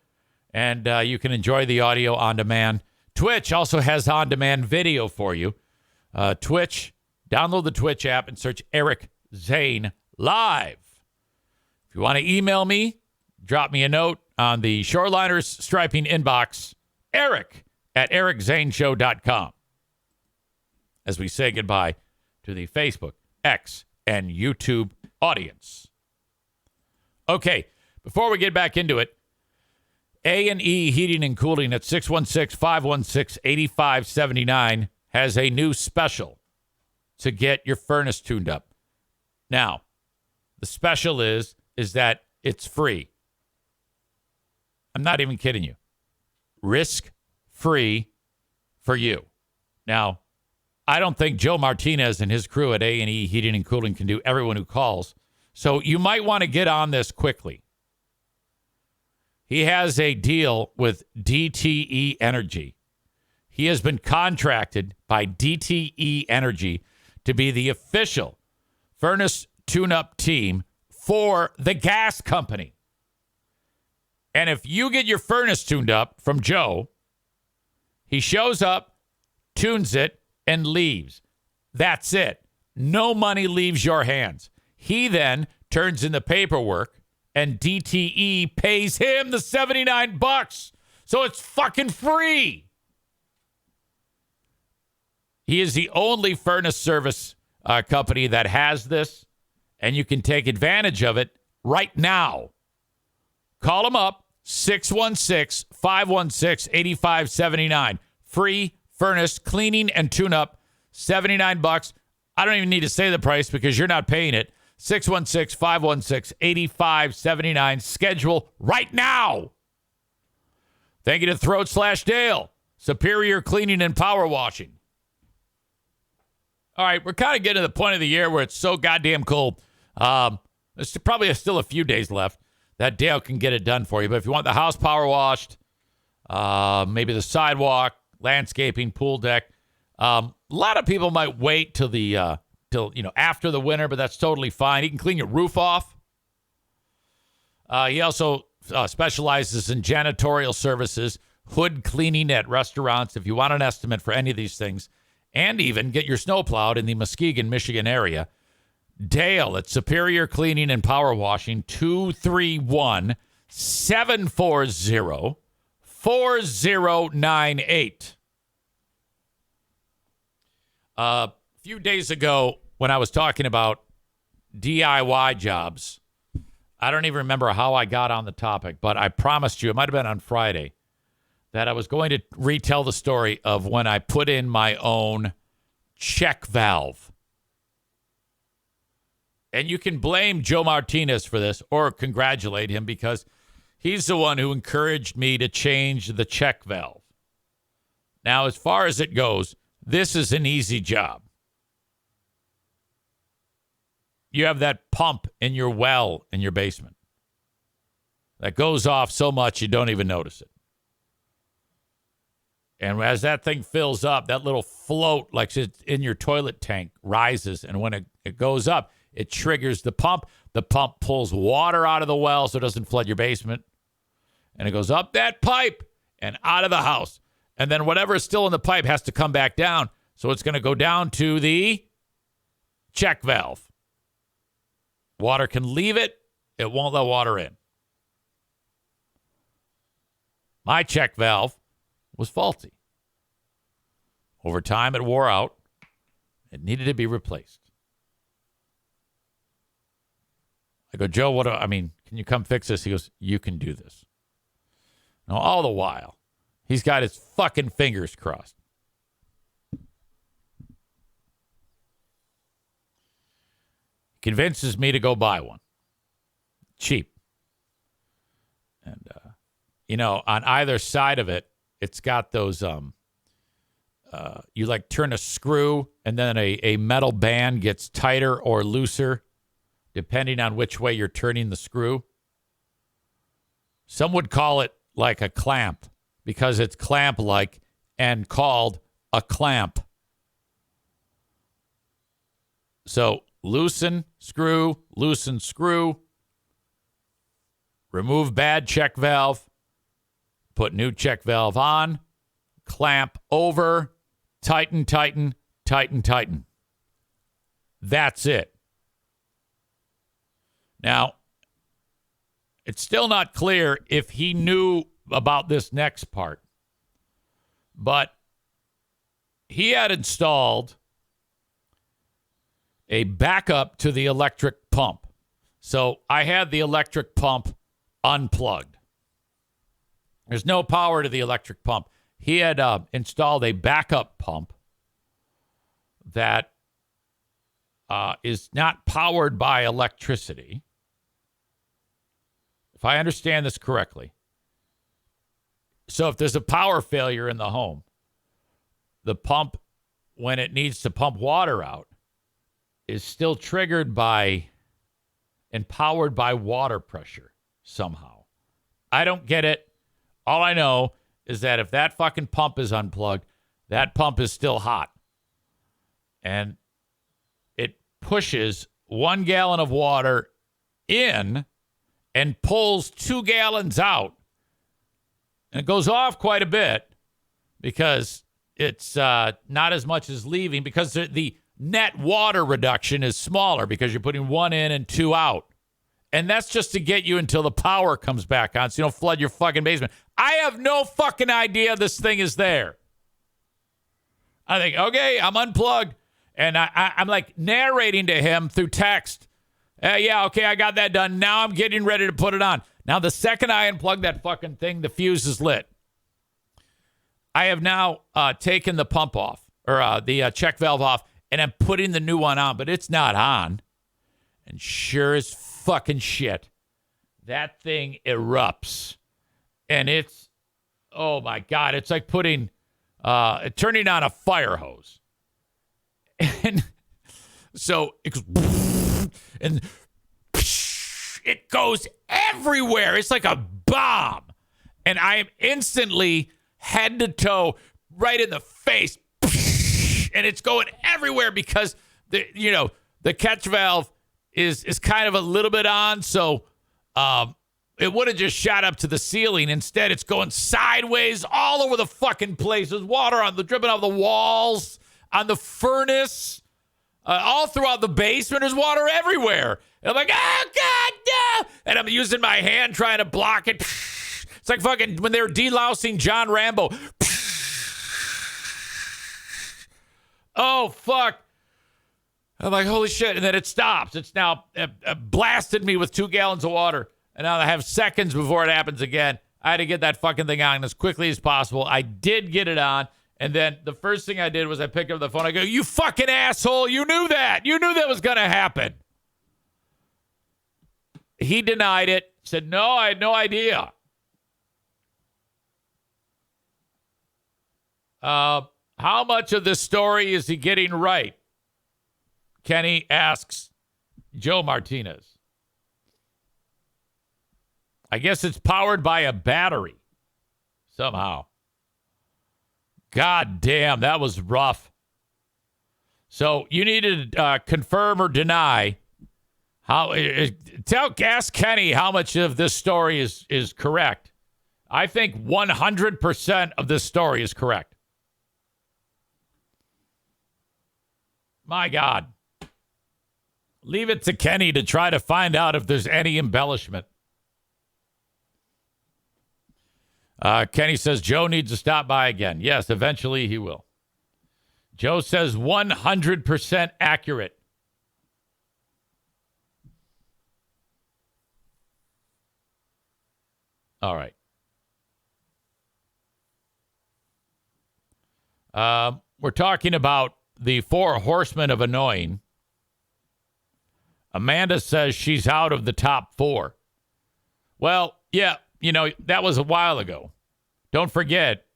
and you can enjoy the audio on demand. Twitch also has on-demand video for you. Twitch, download the Twitch app and search Eric Zane Live. If you want to email me, drop me a note on the Shoreliners Striping inbox, eric@ericzaneshow.com. As we say goodbye to the Facebook, X, and YouTube audience. Okay, before we get back into it, A&E Heating and Cooling at 616-516-8579 has a new special to get your furnace tuned up. Now, the special is that it's free. I'm not even kidding you. Risk-free for you. Now, I don't think Joe Martinez and his crew at A&E Heating and Cooling can do everyone who calls. So you might want to get on this quickly. He has a deal with DTE Energy. He has been contracted by DTE Energy to be the official furnace tune-up team for the gas company. And if you get your furnace tuned up from Joe, he shows up, tunes it, and leaves. That's it. No money leaves your hands. He then turns in the paperwork, and DTE pays him the $79. So it's fucking free. He is the only furnace service company that has this. And you can take advantage of it right now. Call them up, 616-516-8579. Free furnace cleaning and tune-up, $79. I don't even need to say the price because you're not paying it. 616-516-8579. Schedule right now. Thank you to Throat/Dale. Superior Cleaning and Power Washing. All right, we're kind of getting to the point of the year where it's so goddamn cold. There's probably still a few days left that Dale can get it done for you. But if you want the house power washed, maybe the sidewalk, landscaping, pool deck, a lot of people might wait till after the winter, but that's totally fine. He can clean your roof off. He also specializes in janitorial services, hood cleaning at restaurants. If you want an estimate for any of these things, and even get your snow plowed in the Muskegon, Michigan area, Dale at Superior Cleaning and Power Washing, 231-740-4098. A few days ago, when I was talking about DIY jobs, I don't even remember how I got on the topic, but I promised you, it might have been on Friday, that I was going to retell the story of when I put in my own check valve. And you can blame Joe Martinez for this or congratulate him because he's the one who encouraged me to change the check valve. Now, as far as it goes, this is an easy job. You have that pump in your well in your basement that goes off so much you don't even notice it. And as that thing fills up, that little float like it's in your toilet tank rises. And when it goes up, it triggers the pump. The pump pulls water out of the well so it doesn't flood your basement. And it goes up that pipe and out of the house. And then whatever is still in the pipe has to come back down. So it's going to go down to the check valve. Water can leave it. It won't let water in. My check valve was faulty. Over time, it wore out. It needed to be replaced. I go, Joe, can you come fix this? He goes, you can do this. Now, all the while, he's got his fucking fingers crossed. Convinces me to go buy one. Cheap. And, on either side of it, it's got those, you turn a screw and then a metal band gets tighter or looser depending on which way you're turning the screw. Some would call it like a clamp because it's clamp-like and called a clamp. So loosen screw, remove bad check valve, put new check valve on, clamp over, tighten. That's it. Now, it's still not clear if he knew about this next part, but he had installed a backup to the electric pump. So I had the electric pump unplugged. There's no power to the electric pump. He had installed a backup pump that is not powered by electricity. If I understand this correctly. So if there's a power failure in the home, the pump, when it needs to pump water out, is still triggered by and powered by water pressure somehow. I don't get it. All I know is that if that fucking pump is unplugged, that pump is still hot. And it pushes 1 gallon of water in and pulls 2 gallons out. And it goes off quite a bit because it's not as much as leaving because the net water reduction is smaller because you're putting 1 in and 2 out. And that's just to get you until the power comes back on so you don't flood your fucking basement. I have no fucking idea this thing is there. I think, okay, I'm unplugged. And I'm like narrating to him through text Yeah, okay, I got that done. Now I'm getting ready to put it on. Now, the second I unplug that fucking thing, the fuse is lit. I have now taken the pump off, or the check valve off, and I'm putting the new one on, but it's not on. And sure as fucking shit, that thing erupts. And it's, oh my God, it's like turning on a fire hose. And so it goes, and it goes everywhere. It's like a bomb. And I am instantly head to toe right in the face. And it's going everywhere because the catch valve is kind of a little bit on. So it would have just shot up to the ceiling. Instead, it's going sideways all over the fucking place. There's water dripping off the walls, on the furnace, all throughout the basement. There's water everywhere. And I'm like, oh, God, no. And I'm using my hand trying to block it. It's like fucking when they were delousing John Rambo. Oh, fuck. I'm like, holy shit. And then it stops. It's now blasted me with 2 gallons of water. And now I have seconds before it happens again. I had to get that fucking thing on as quickly as possible. I did get it on. And then the first thing I did was I picked up the phone. I go, you fucking asshole. You knew that. You knew that was going to happen. He denied it. Said, no, I had no idea. How much of this story is he getting right? Kenny asks Joe Martinez. I guess it's powered by a battery somehow. God damn, that was rough. So you need to confirm or deny ask Kenny how much of this story is correct. I think 100% of this story is correct. My God. Leave it to Kenny to try to find out if there's any embellishment. Kenny says Joe needs to stop by again. Yes, eventually he will. Joe says 100% accurate. All right. We're talking about the 4 horsemen of annoying. Amanda says she's out of the top 4. Well, yeah, that was a while ago. Don't forget,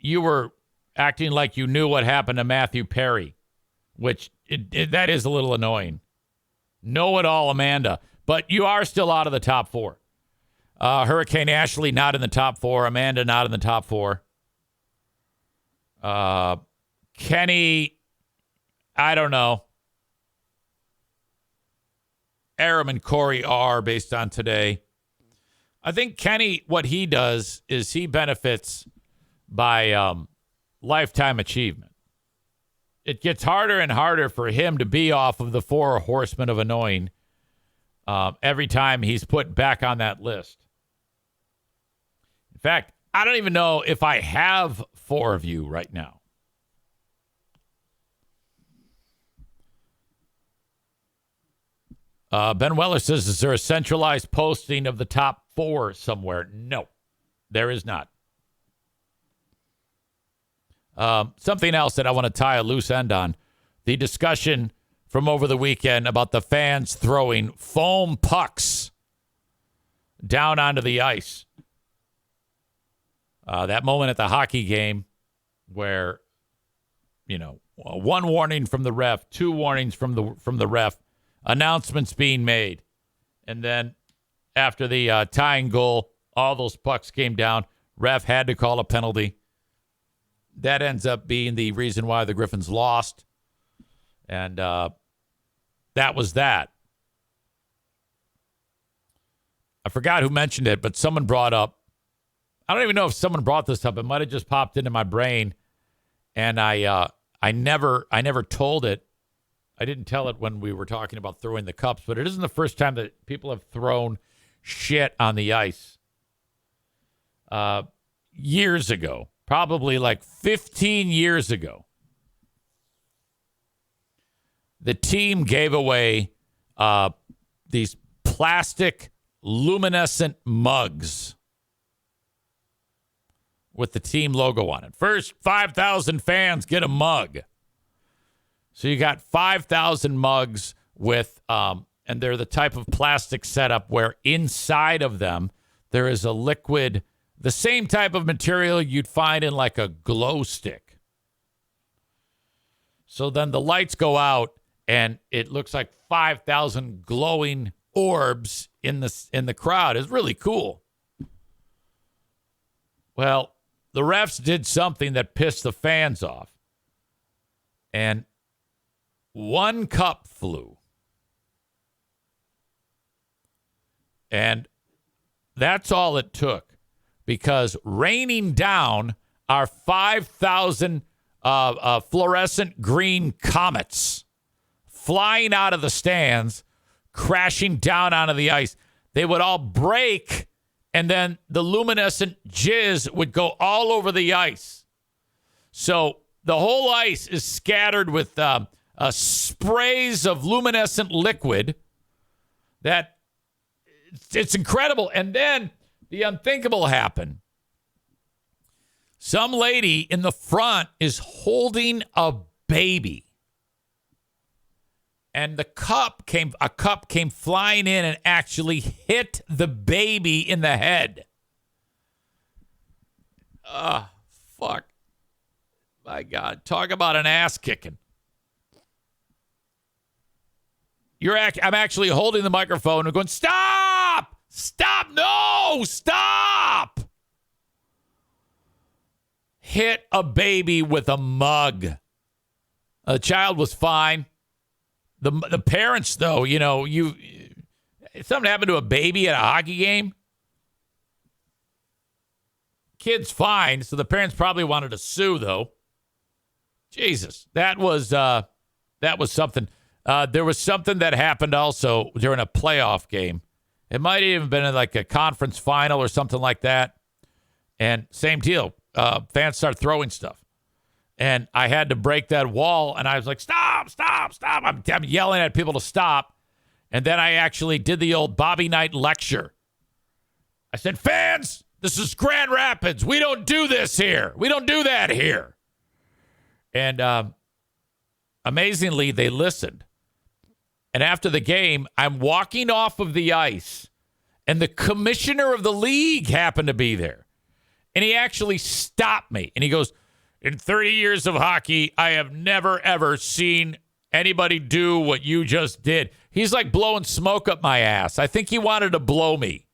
you were acting like you knew what happened to Matthew Perry, which that is a little annoying. Know-it-all Amanda. But you are still out of the top 4. Hurricane Ashley not in the top 4. Amanda not in the top 4. Kenny, I don't know. Aram and Corey are based on today. I think Kenny, what he does is he benefits by lifetime achievement. It gets harder and harder for him to be off of the 4 horsemen of annoying every time he's put back on that list. In fact, I don't even know if I have 4 of you right now. Ben Weller says, is there a centralized posting of the top 4 somewhere? No, there is not. Something else that I want to tie a loose end on. The discussion from over the weekend about the fans throwing foam pucks down onto the ice. That moment at the hockey game where, 1 warning from the ref, 2 warnings from the ref, announcements being made. And then after the tying goal, all those pucks came down. Ref had to call a penalty. That ends up being the reason why the Griffins lost. And that was that. I forgot who mentioned it, but someone brought up, I don't even know if someone brought this up. It might have just popped into my brain. And I never told it. I didn't tell it when we were talking about throwing the cups, but it isn't the first time that people have thrown shit on the ice. Years ago, probably like 15 years ago, the team gave away these plastic luminescent mugs with the team logo on it. First 5,000 fans get a mug. So you got 5,000 mugs with, and they're the type of plastic setup where inside of them there is a liquid, the same type of material you'd find in like a glow stick. So then the lights go out and it looks like 5,000 glowing orbs in the crowd. It's really cool. Well, the refs did something that pissed the fans off. And one cup flew. And that's all it took, because raining down are 5,000 fluorescent green comets flying out of the stands, crashing down onto the ice. They would all break, and then the luminescent jizz would go all over the ice. So the whole ice is scattered with sprays of luminescent liquid. It's incredible. And then the unthinkable happened. Some lady in the front is holding a baby. And a cup came flying in and actually hit the baby in the head. Fuck. My God. Talk about an ass kicking. I'm actually holding the microphone and going, stop! Stop! No! Stop! Hit a baby with a mug. The child was fine. The parents, though, something happened to a baby at a hockey game. Kid's fine, so the parents probably wanted to sue, though. Jesus, that was something. There was something that happened also during a playoff game. It might have even been in like a conference final or something like that. And same deal. Fans start throwing stuff. And I had to break that wall, and I was like, stop, stop, stop. I'm yelling at people to stop. And then I actually did the old Bobby Knight lecture. I said, fans, this is Grand Rapids. We don't do this here. We don't do that here. And amazingly, they listened. And after the game, I'm walking off of the ice, and the commissioner of the league happened to be there. And he actually stopped me. And he goes, in 30 years of hockey, I have never, ever seen anybody do what you just did. He's like blowing smoke up my ass. I think he wanted to blow me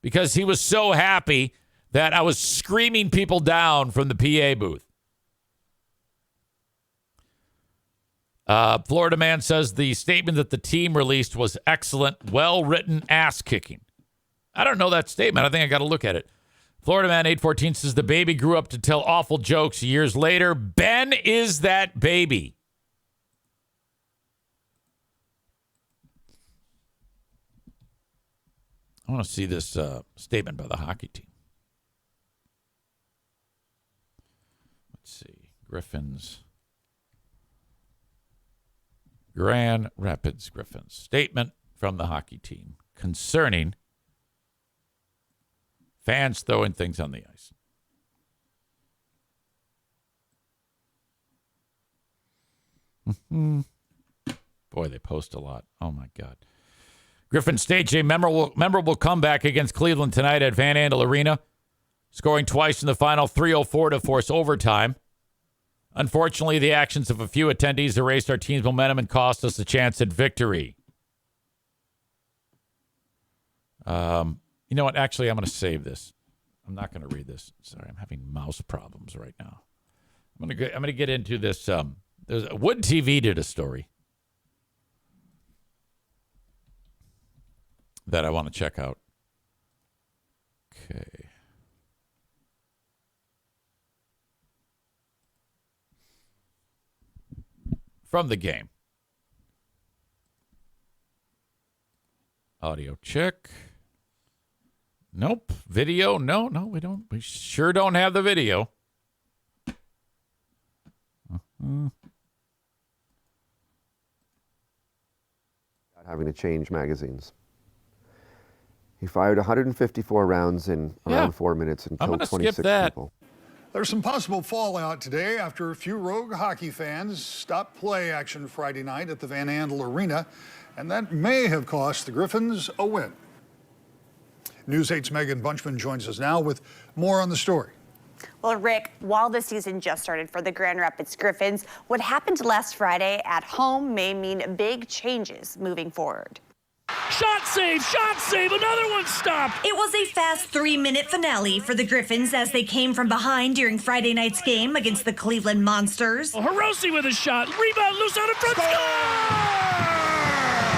because he was so happy that I was screaming people down from the PA booth. Florida man says the statement that the team released was excellent, well-written ass kicking. I don't know that statement. I think I got to look at it. Florida man 814 says the baby grew up to tell awful jokes years later. Ben is that baby. I want to see this statement by the hockey team. Let's see. Griffins. Grand Rapids Griffins. Statement from the hockey team concerning fans throwing things on the ice. Boy, they post a lot. Oh, my God. Griffins staged a memorable comeback against Cleveland tonight at Van Andel Arena, scoring twice in the final 3:04 to force overtime. Unfortunately, the actions of a few attendees erased our team's momentum and cost us a chance at victory. You know what? Actually, I'm going to save this. I'm not going to read this. Sorry, I'm having mouse problems right now. I'm going to get into this. Wood TV did a story that I want to check out. Okay. From the game. Audio check. Nope. Video. No, we don't. We sure don't have the video. having to change magazines. He fired 154 rounds in around 4 minutes and killed 26 people. There's some possible fallout today after a few rogue hockey fans stopped play action Friday night at the Van Andel Arena, and that may have cost the Griffins a win. News 8's Megan Bunchman joins us now with more on the story. Well, Rick, while the season just started for the Grand Rapids Griffins, what happened last Friday at home may mean big changes moving forward. Shot save, another one stopped. It was a fast 3-minute finale for the Griffins as they came from behind during Friday night's game against the Cleveland Monsters. Hiroshi with a shot, rebound, loose out in front, score!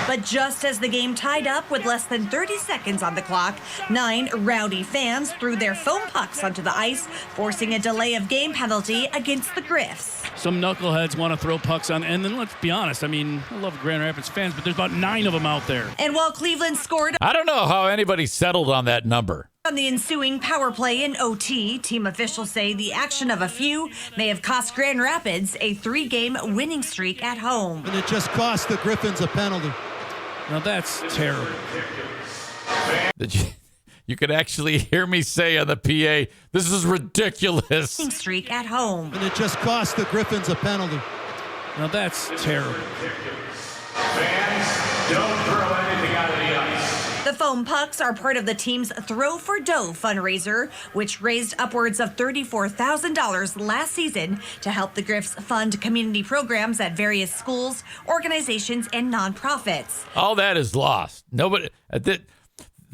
But just as the game tied up with less than 30 seconds on the clock, 9 rowdy fans threw their foam pucks onto the ice, forcing a delay of game penalty against the Griffs. Some knuckleheads want to throw pucks on, and then let's be honest, I mean, I love Grand Rapids fans, but there's about 9 of them out there. And while Cleveland scored, I don't know how anybody settled on that number. On the ensuing power play in OT, team officials say the action of a few may have cost Grand Rapids a 3-game winning streak at home. And it just cost the Griffins a penalty. Now that's terrible. You could actually hear me say on the PA, this is ridiculous. Streak at home. And it just cost the Griffins a penalty. Now that's terrible. Fans, don't throw anything out of the ice. The foam pucks are part of the team's Throw for Dough fundraiser, which raised upwards of $34,000 last season to help the Griffs fund community programs at various schools, organizations, and nonprofits. All that is lost. Nobody.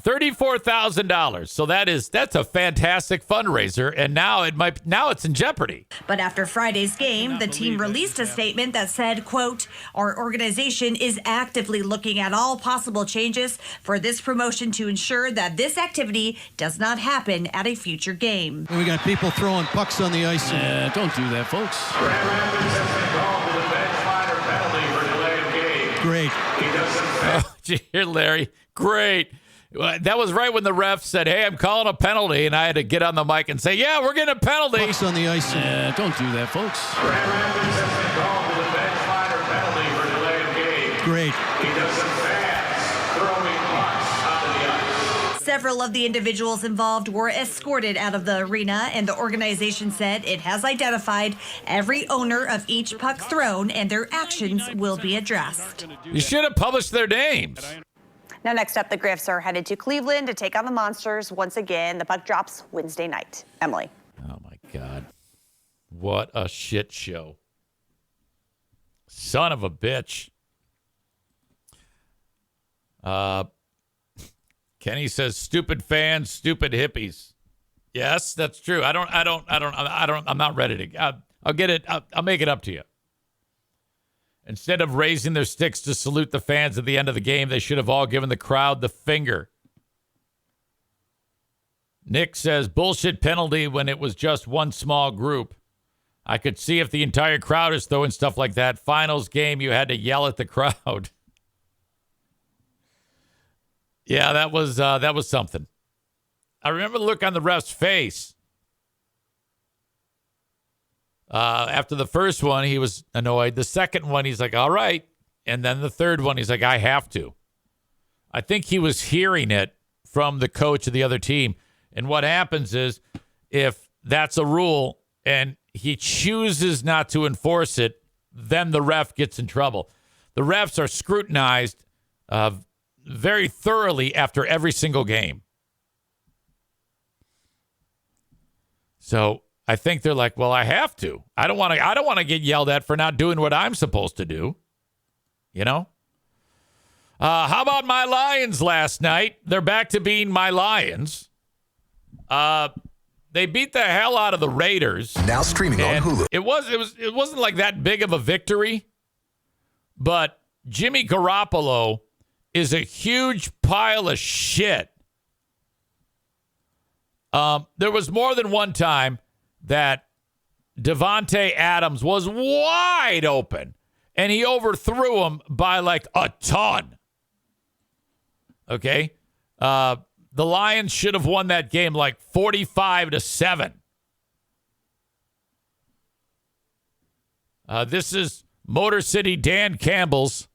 $34,000. So that's a fantastic fundraiser, and now it's in jeopardy. But after Friday's game, the team released a statement that said, quote, "Our organization is actively looking at all possible changes for this promotion to ensure that this activity does not happen at a future game." And we got people throwing pucks on the ice. Don't do that, folks. Grand Rapids has been called to the bench liner penalty for delay of game. Great. He doesn't. Oh, did you hear Larry? Great. That was right when the ref said, "Hey, I'm calling a penalty," and I had to get on the mic and say, "Yeah, we're getting a penalty." Pucks on the ice. Don't do that, folks. Grand Rapids has been called to the bench liner penalty for delay of game. Great. Because of fans throwing pucks onto the ice. Several of the individuals involved were escorted out of the arena, and the organization said it has identified every owner of each puck thrown, and their actions will be addressed. You should have published their names. Now, next up, the Griffs are headed to Cleveland to take on the Monsters once again. The puck drops Wednesday night. Emily. Oh, my God. What a shit show. Son of a bitch. Kenny says, "Stupid fans, stupid hippies." Yes, that's true. I'm not ready to. I'll get it. I'll make it up to you. Instead of raising their sticks to salute the fans at the end of the game, they should have all given the crowd the finger. Nick says, "Bullshit penalty when it was just one small group. I could see if the entire crowd is throwing stuff like that. Finals game, you had to yell at the crowd." Yeah, that was something. I remember the look on the ref's face. After the first one, he was annoyed. The second one, he's like, all right. And then the third one, he's like, I have to. I think he was hearing it from the coach of the other team. And what happens is if that's a rule and he chooses not to enforce it, then the ref gets in trouble. The refs are scrutinized very thoroughly after every single game. So I think they're like, well, I have to. I don't want to get yelled at for not doing what I'm supposed to do. You know? How about my Lions last night? They're back to being my Lions. They beat the hell out of the Raiders. Now streaming on Hulu. It wasn't like that big of a victory, but Jimmy Garoppolo is a huge pile of shit. There was more than one time that Devontae Adams was wide open, and he overthrew him by like a ton. Okay? The Lions should have won that game like 45-7. This is Motor City Dan Campbell's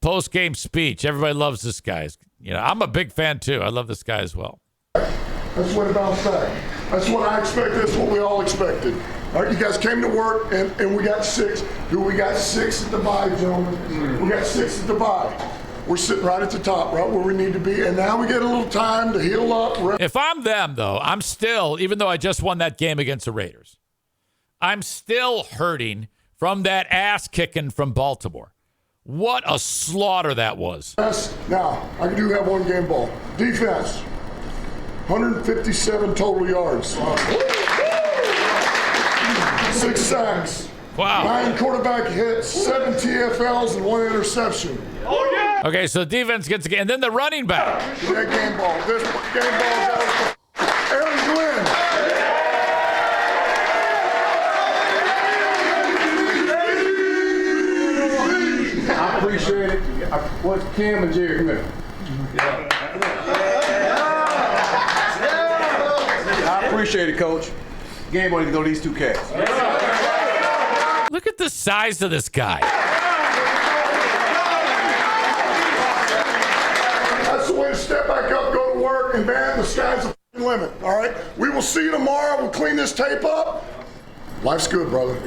post-game speech. Everybody loves this guy. You know, I'm a big fan, too. I love this guy as well. That's what it bounced back. That's what I expected. That's what we all expected. All right, you guys came to work, and we got 6. We got 6 at the bye, gentlemen. We got 6 at the bye. We're sitting right at the top, right where we need to be, and now we get a little time to heal up. If I'm them, though, I'm still, even though I just won that game against the Raiders, I'm still hurting from that ass kicking from Baltimore. What a slaughter that was. Now, I do have one game ball. Defense, 157 total yards. 6 sacks. Wow. 9 quarterback hits, 7 TFLs, and 1 interception. Oh, yeah. Okay, so defense gets a game, and then the running back. That game ball. This game ball goes. Aaron Glenn. I appreciate it. What's Cam and Jerry? Come here. I appreciate it, Coach. Game on to go these 2 cats. Look at the size of this guy. That's the way to step back up, go to work, and man, the sky's the limit. All right? We will see you tomorrow. We'll clean this tape up. Life's good, brother.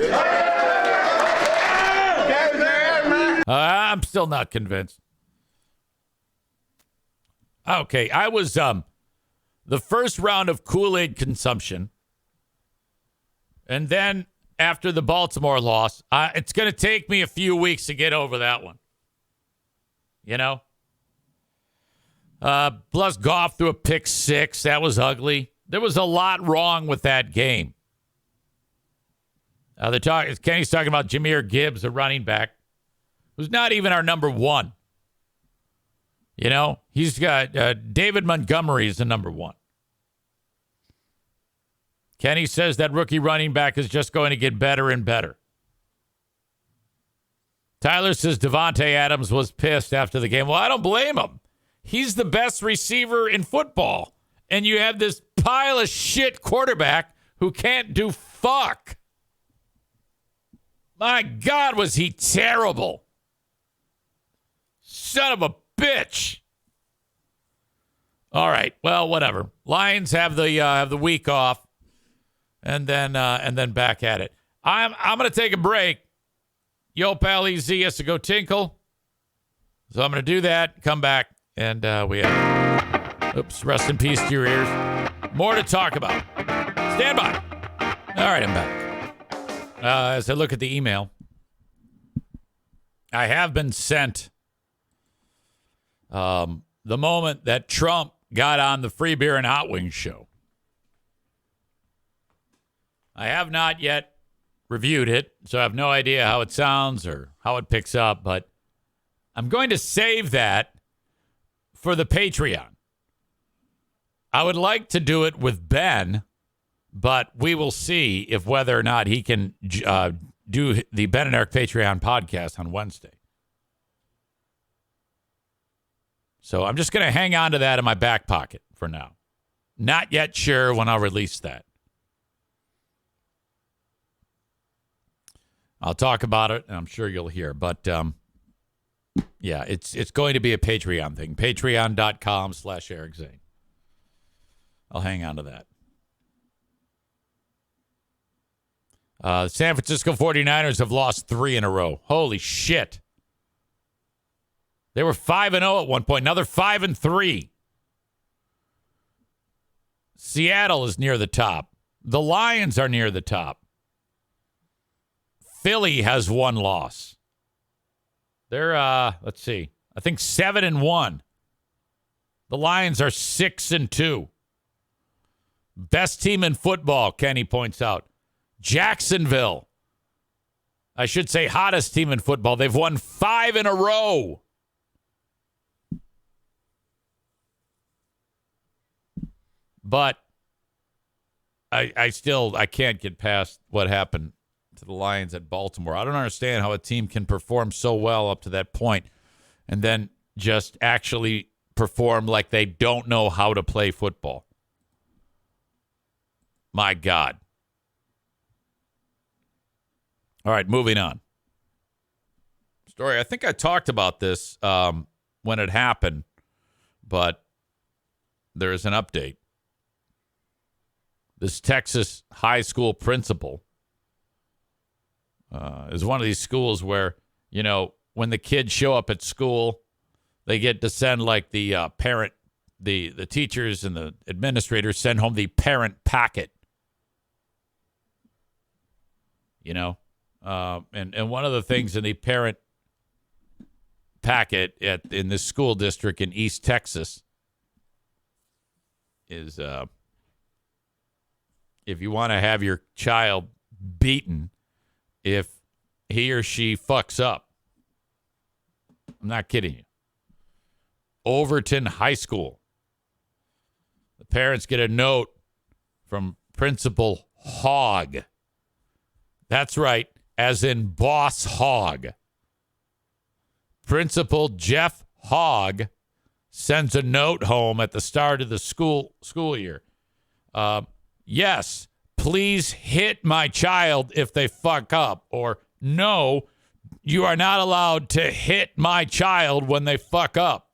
I'm still not convinced. Okay, I was the first round of Kool-Aid consumption, and then after the Baltimore loss, it's going to take me a few weeks to get over that one. You know? Plus, Goff threw a pick 6. That was ugly. There was a lot wrong with that game. Kenny's talking about Jahmyr Gibbs, a running back, who's not even our number 1. You know, he's got David Montgomery is the number 1. Kenny says that rookie running back is just going to get better and better. Tyler says Devontae Adams was pissed after the game. Well, I don't blame him. He's the best receiver in football. And you have this pile of shit quarterback who can't do fuck. My God, was he terrible. Son of a bitch. All right. Well, whatever. Lions have the week off, and then back at it. I'm going to take a break. Yo, pal, EZ has to go tinkle, so I'm going to do that. Come back, and we have. Oops. Rest in peace to your ears. More to talk about. Stand by. All right, I'm back. As I look at the email, I have been sent the moment that Trump got on the Free Beer and Hot Wings show. I have not yet reviewed it, so I have no idea how it sounds or how it picks up, but I'm going to save that for the Patreon. I would like to do it with Ben, but we will see if whether or not he can do the Ben and Eric Patreon podcast on Wednesday. So I'm just going to hang on to that in my back pocket for now. Not yet sure when I'll release that. I'll talk about it, and I'm sure you'll hear. But, yeah, it's going to be a Patreon thing. Patreon.com/Eric Zane. I'll hang on to that. San Francisco 49ers have lost 3 in a row. Holy shit. They were 5-0 at one point. Now they're 5-3. Seattle is near the top. The Lions are near the top. Philly has 1 loss. They're, let's see, I think 7-1. The Lions are 6-2. Best team in football, Kenny points out. Jacksonville. I should say hottest team in football. They've won 5 in a row. But I can't get past what happened to the Lions at Baltimore. I don't understand how a team can perform so well up to that point and then just actually perform like they don't know how to play football. My God. All right, moving on. Corey, I think I talked about this when it happened, but there is an update. This Texas high school principal is one of these schools where, you know, when the kids show up at school, they get to send like the parent, the teachers and the administrators send home the parent packet. You know, and one of the things in the parent packet in this school district in East Texas is if you want to have your child beaten if he or she fucks up. I'm not kidding you. Overton High School. The parents get a note from Principal Hogg. That's right, as in Boss Hogg. Principal Jeff Hogg sends a note home at the start of the school year. Yes, please hit my child if they fuck up. Or no, you are not allowed to hit my child when they fuck up.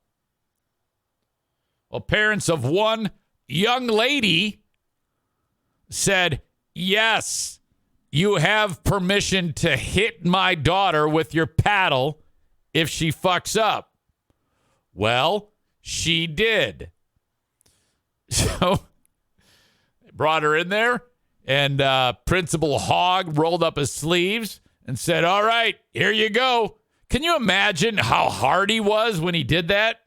Well, parents of one young lady said, yes, you have permission to hit my daughter with your paddle if she fucks up. Well, she did. So brought her in there, and Principal Hogg rolled up his sleeves and said, all right, here you go. Can you imagine how hard he was when he did that?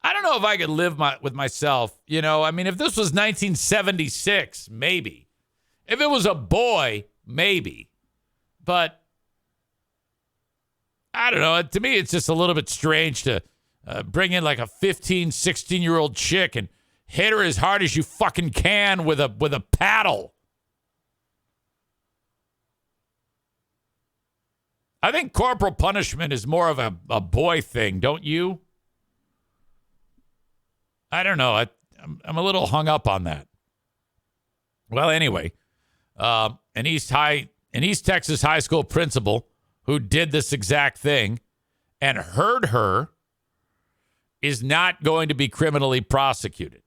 I don't know if I could live with myself. You know, I mean, if this was 1976, maybe. If it was a boy, maybe. But I don't know. To me, it's just a little bit strange to bring in like a 15, 16-year-old chick and hit her as hard as you fucking can with a paddle. I think corporal punishment is more of a boy thing, don't you? I don't know. I'm a little hung up on that. Well, anyway, an East Texas high school principal who did this exact thing and heard her is not going to be criminally prosecuted.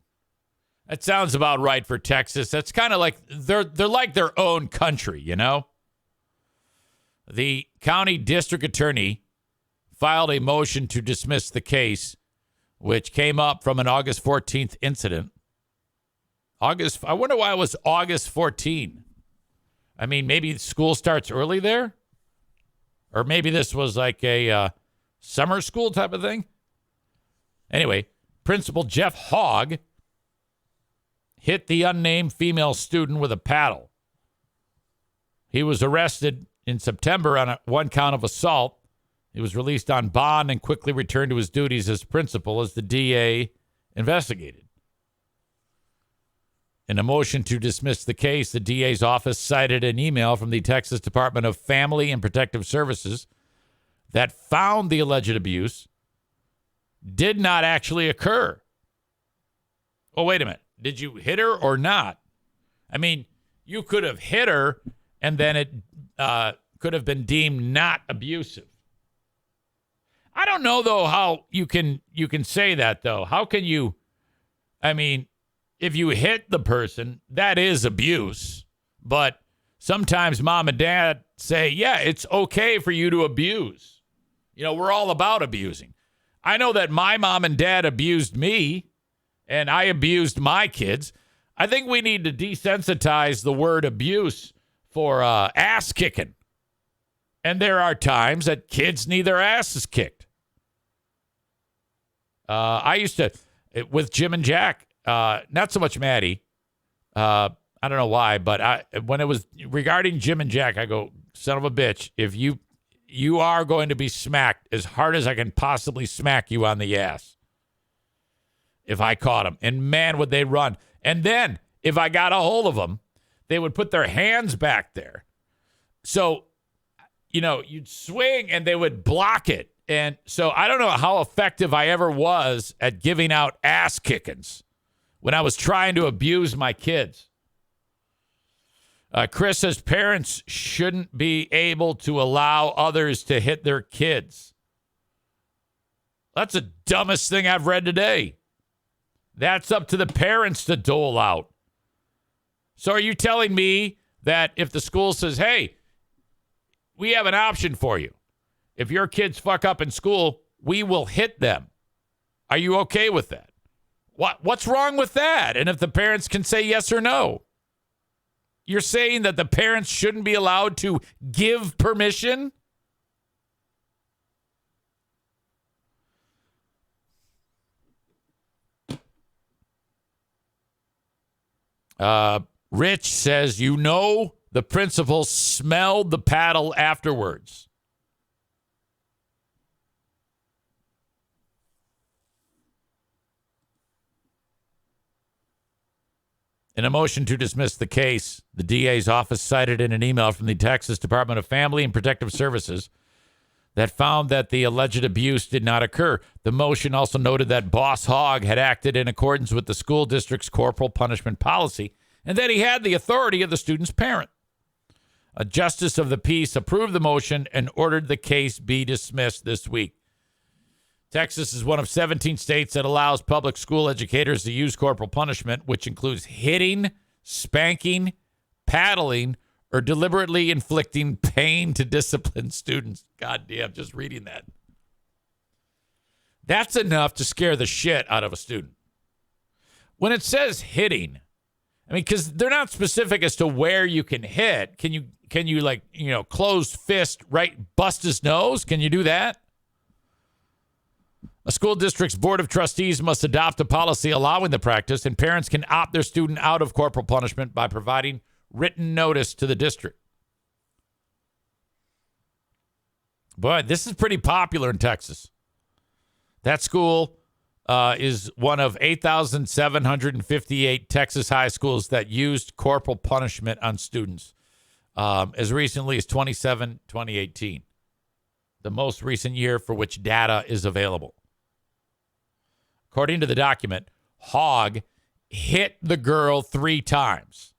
That sounds about right for Texas. That's kind of like they're like their own country, you know? The county district attorney filed a motion to dismiss the case, which came up from an August 14th incident. I wonder why it was August 14. I mean, maybe school starts early there? Or maybe this was like a summer school type of thing? Anyway, Principal Jeff Hogg hit the unnamed female student with a paddle. He was arrested in September on one count of assault. He was released on bond and quickly returned to his duties as principal as the DA investigated. In a motion to dismiss the case, the DA's office cited an email from the Texas Department of Family and Protective Services that found the alleged abuse did not actually occur. Oh, wait a minute. Did you hit her or not? I mean, you could have hit her and then it could have been deemed not abusive. I don't know, though, how you can say that, though. How can you, I mean, if you hit the person, that is abuse. But sometimes mom and dad say, yeah, it's okay for you to abuse. You know, we're all about abusing. I know that my mom and dad abused me, and I abused my kids. I think we need to desensitize the word abuse for ass kicking. And there are times that kids need their asses kicked. I used to, with Jim and Jack, not so much Maddie. I don't know why, but when it was regarding Jim and Jack, I go, son of a bitch, if you are going to be smacked as hard as I can possibly smack you on the ass. If I caught them. And man, would they run. And then if I got a hold of them, they would put their hands back there. So, you know, you'd swing and they would block it. And so I don't know how effective I ever was at giving out ass kickings when I was trying to abuse my kids. Chris says parents shouldn't be able to allow others to hit their kids. That's the dumbest thing I've read today. That's up to the parents to dole out. So are you telling me that if the school says, hey, we have an option for you. If your kids fuck up in school, we will hit them. Are you okay with that? What's wrong with that? And if the parents can say yes or no. You're saying that the parents shouldn't be allowed to give permission? Rich says, the principal smelled the paddle afterwards. In a motion to dismiss the case, the DA's office cited in an email from the Texas Department of Family and Protective Services that found that the alleged abuse did not occur. The motion also noted that Boss Hogg had acted in accordance with the school district's corporal punishment policy and that he had the authority of the student's parent. A justice of the peace approved the motion and ordered the case be dismissed this week. Texas is one of 17 states that allows public school educators to use corporal punishment, which includes hitting, spanking, paddling, or deliberately inflicting pain to discipline students. God damn, just reading that. That's enough to scare the shit out of a student. When it says hitting, I mean, because they're not specific as to where you can hit. Can you like, closed fist, right, bust his nose? Can you do that? A school district's board of trustees must adopt a policy allowing the practice, and parents can opt their student out of corporal punishment by providing written notice to the district. But this is pretty popular in Texas. That school is one of 8,758 Texas high schools that used corporal punishment on students as recently as 2018, the most recent year for which data is available. According to the document, Hogg hit the girl 3 times,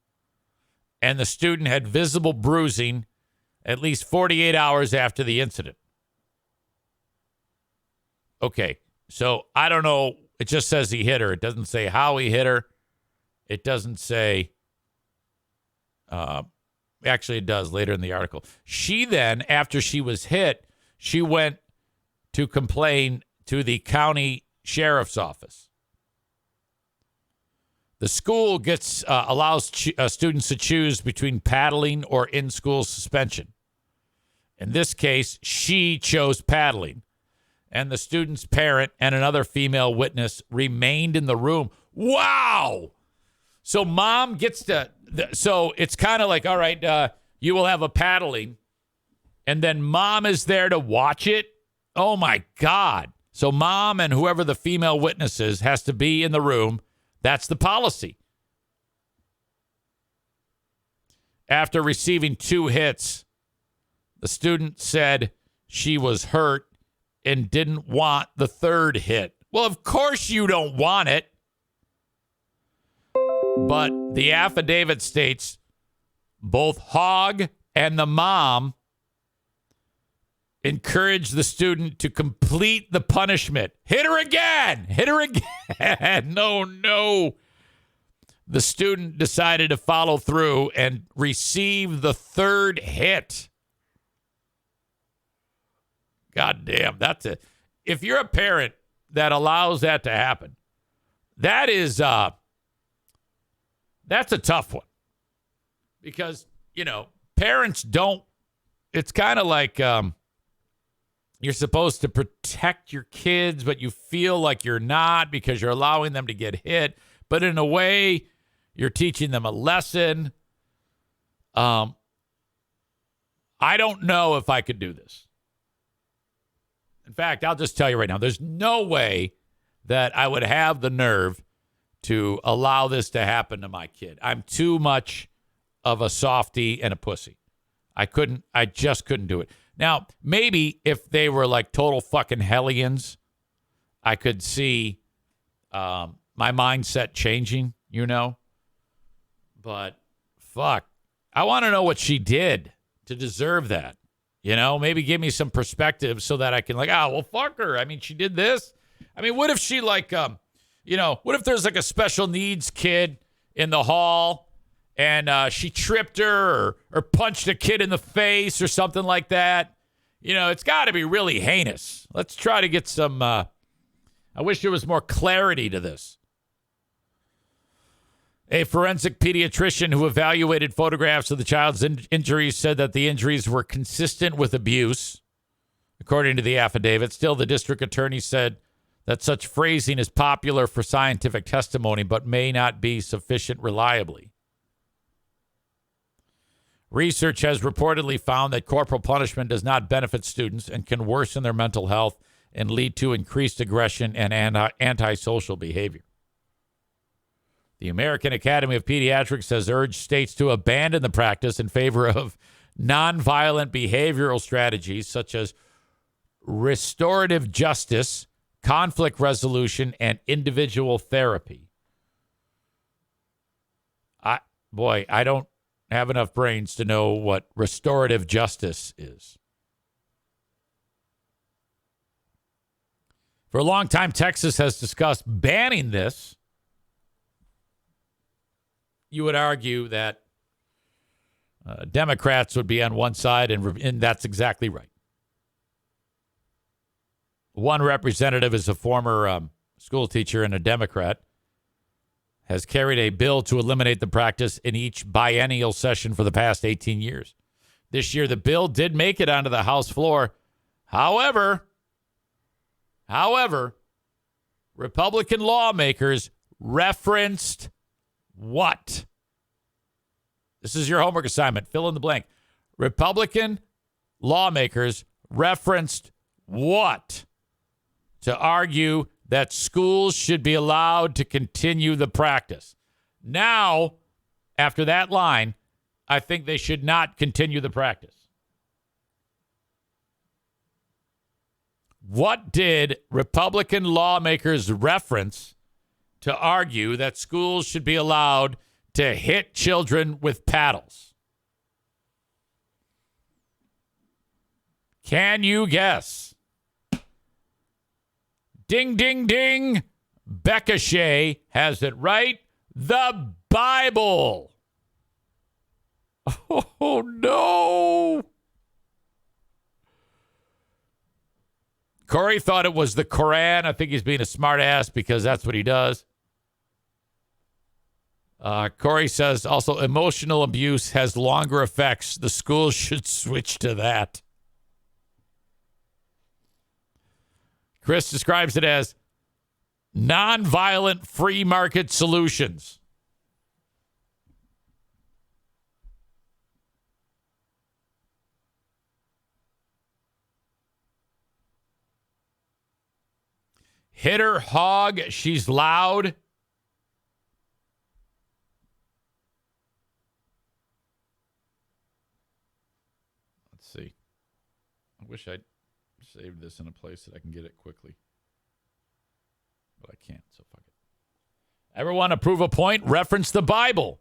and the student had visible bruising at least 48 hours after the incident. Okay, so I don't know. It just says he hit her. It doesn't say how he hit her. It doesn't say. Actually, it does later in the article. She then, after she was hit, she went to complain to the county sheriff's office. The school allows students to choose between paddling or in-school suspension. In this case, she chose paddling, and the student's parent and another female witness remained in the room. Wow! So mom gets to... So it's kind of like, all right, you will have a paddling, and then mom is there to watch it? Oh, my God. So mom and whoever the female witness is has to be in the room. That's the policy. After receiving 2 hits, the student said she was hurt and didn't want the 3rd hit. Well, of course you don't want it. But the affidavit states both Hogg and the mom encouraged the student to complete the punishment. Hit her again. Hit her again. No. The student decided to follow through and receive the 3rd hit. God damn, that's it. If you're a parent that allows that to happen, that's a tough one. Because, parents don't, it's kind of like you're supposed to protect your kids, but you feel like you're not because you're allowing them to get hit. But in a way, you're teaching them a lesson. I don't know if I could do this. In fact, I'll just tell you right now, there's no way that I would have the nerve to allow this to happen to my kid. I'm too much of a softie and a pussy. I just couldn't do it. Now, maybe if they were like total fucking hellions, I could see my mindset changing, But fuck, I want to know what she did to deserve that. You know, maybe give me some perspective so that I can well, fuck her. I mean, she did this. I mean, what if she what if there's like a special needs kid in the hall and she tripped her or punched a kid in the face or something like that? You know, it's got to be really heinous. Let's try to get some, I wish there was more clarity to this. A forensic pediatrician who evaluated photographs of the child's injuries said that the injuries were consistent with abuse, according to the affidavit. Still, the district attorney said that such phrasing is popular for scientific testimony, but may not be sufficient reliably. Research has reportedly found that corporal punishment does not benefit students and can worsen their mental health and lead to increased aggression and antisocial behavior. The American Academy of Pediatrics has urged states to abandon the practice in favor of nonviolent behavioral strategies such as restorative justice, conflict resolution, and individual therapy. I don't have enough brains to know what restorative justice is. For a long time, Texas has discussed banning this. You would argue that Democrats would be on one side, and that's exactly right. One representative is a former school teacher and a Democrat, has carried a bill to eliminate the practice in each biennial session for the past 18 years. This year, the bill did make it onto the House floor. However, Republican lawmakers referenced what? This is your homework assignment. Fill in the blank. Republican lawmakers referenced what to argue that schools should be allowed to continue the practice. Now, after that line, I think they should not continue the practice. What did Republican lawmakers reference to argue that schools should be allowed to hit children with paddles? Can you guess? Ding, ding, ding. Becca Shea has it right. The Bible. Oh, no. Corey thought it was the Quran. I think he's being a smart ass because that's what he does. Corey says also emotional abuse has longer effects. The schools should switch to that. Chris describes it as nonviolent free market solutions. Hit her hog. She's loud. Let's see. I wish I'd saved this in a place that I can get it quickly. But I can't, so fuck it. Ever want to prove a point? Reference the Bible.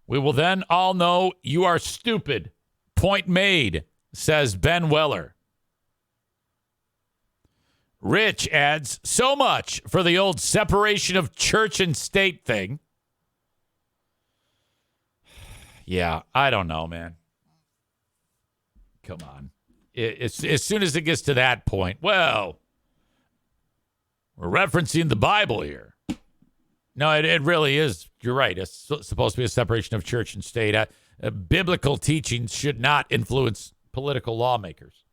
We will then all know you are stupid. Point made, says Ben Weller. Rich adds, so much for the old separation of church and state thing. Yeah, I don't know, man. Come on. As soon as it gets to that point, well, we're referencing the Bible here. No, it really is. You're right. It's supposed to be a separation of church and state. Biblical teachings should not influence political lawmakers.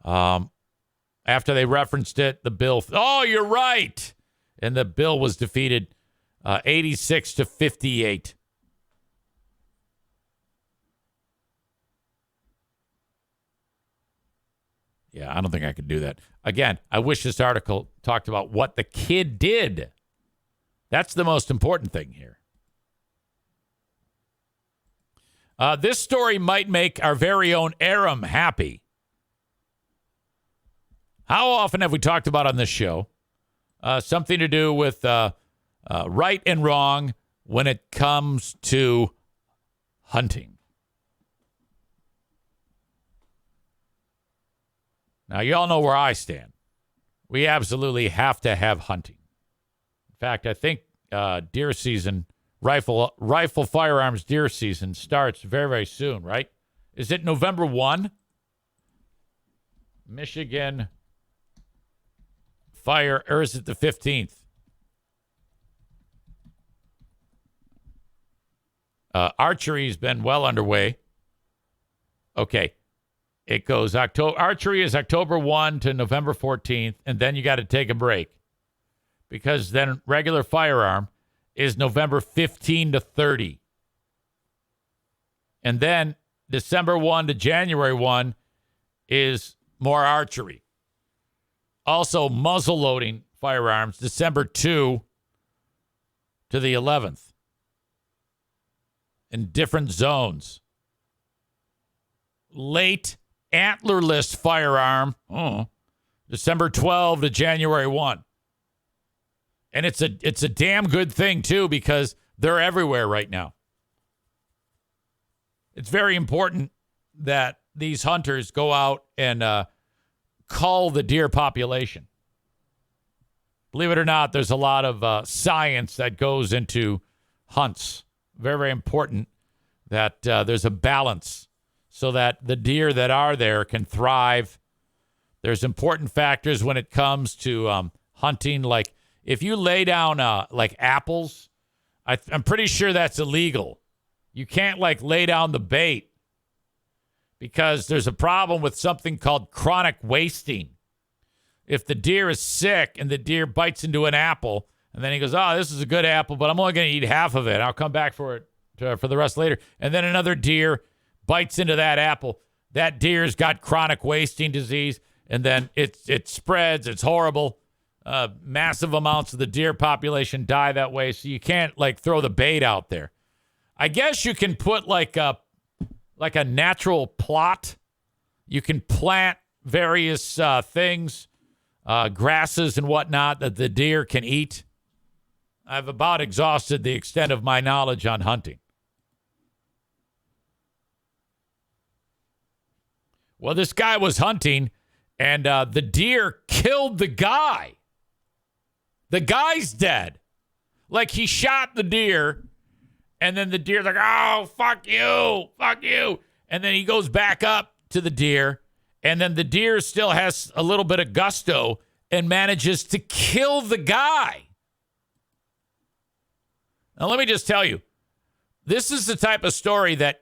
After they referenced it, the bill, oh, you're right. And the bill was defeated 86-58. Yeah, I don't think I could do that. Again, I wish this article talked about what the kid did. That's the most important thing here. This story might make our very own Aram happy. How often have we talked about on this show something to do with right and wrong, when it comes to hunting. Now, you all know where I stand. We absolutely have to have hunting. In fact, I think deer season, rifle firearms deer season starts very, very soon, right? Is it November 1? Michigan fire, or is it the 15th? Archery's been well underway. Okay. It goes archery is October 1 to November 14th, and then you got to take a break because then regular firearm is November 15 to 30. And then December 1 to January 1 is more archery. Also, muzzle loading firearms, December 2 to the 11th in different zones. Late antlerless firearm, December 12 to January 1. And it's a damn good thing, too, because they're everywhere right now. It's very important that these hunters go out and cull the deer population. Believe it or not, there's a lot of science that goes into hunts. Very, very important that there's a balance so that the deer that are there can thrive. There's important factors when it comes to hunting. Like if you lay down like apples, I'm pretty sure that's illegal. You can't like lay down the bait because there's a problem with something called chronic wasting. If the deer is sick and the deer bites into an apple and then he goes, oh, this is a good apple, but I'm only going to eat half of it. I'll come back for it for the rest later. And then another deer bites into that apple. That deer's got chronic wasting disease, and then it spreads. It's horrible. Massive amounts of the deer population die that way, so you can't like throw the bait out there. I guess you can put like a natural plot. You can plant various things, grasses and whatnot that the deer can eat. I've about exhausted the extent of my knowledge on hunting. Well, this guy was hunting, and the deer killed the guy. The guy's dead. Like, he shot the deer, and then the deer's like, oh, fuck you. And then he goes back up to the deer, and then the deer still has a little bit of gusto and manages to kill the guy. Now, let me just tell you, this is the type of story that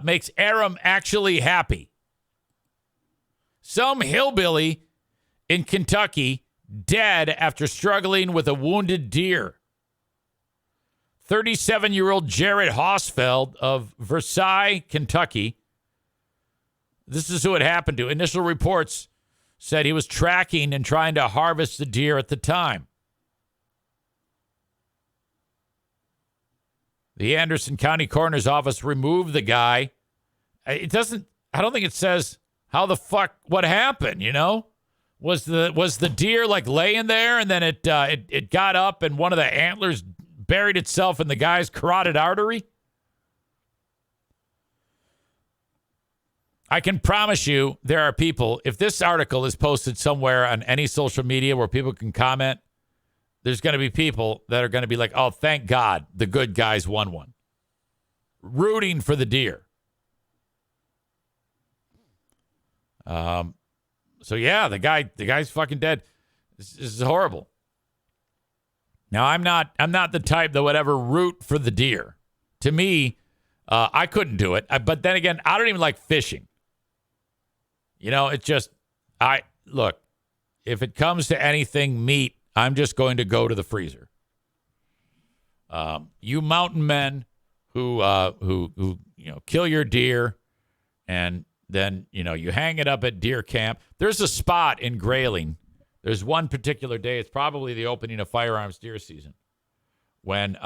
makes Aram actually happy. Some hillbilly in Kentucky dead after struggling with a wounded deer. 37-year-old Jared Hosfeld of Versailles, Kentucky. This is who it happened to. Initial reports said he was tracking and trying to harvest the deer at the time. The Anderson County Coroner's Office removed the guy. I don't think it says how the fuck, what happened, you know? Was the deer like laying there and then it got up and one of the antlers buried itself in the guy's carotid artery? I can promise you there are people, if this article is posted somewhere on any social media where people can comment, there's going to be people that are going to be like, oh, thank God the good guys won one. Rooting for the deer. So yeah, the guy's fucking dead. This is horrible. Now I'm not the type that would ever root for the deer. To me, I couldn't do it. But then again, I don't even like fishing. You know, it's just, look, if it comes to anything meat, I'm just going to go to the freezer. You mountain men who kill your deer and then, you hang it up at deer camp. There's a spot in Grayling. There's one particular day. It's probably the opening of firearms deer season when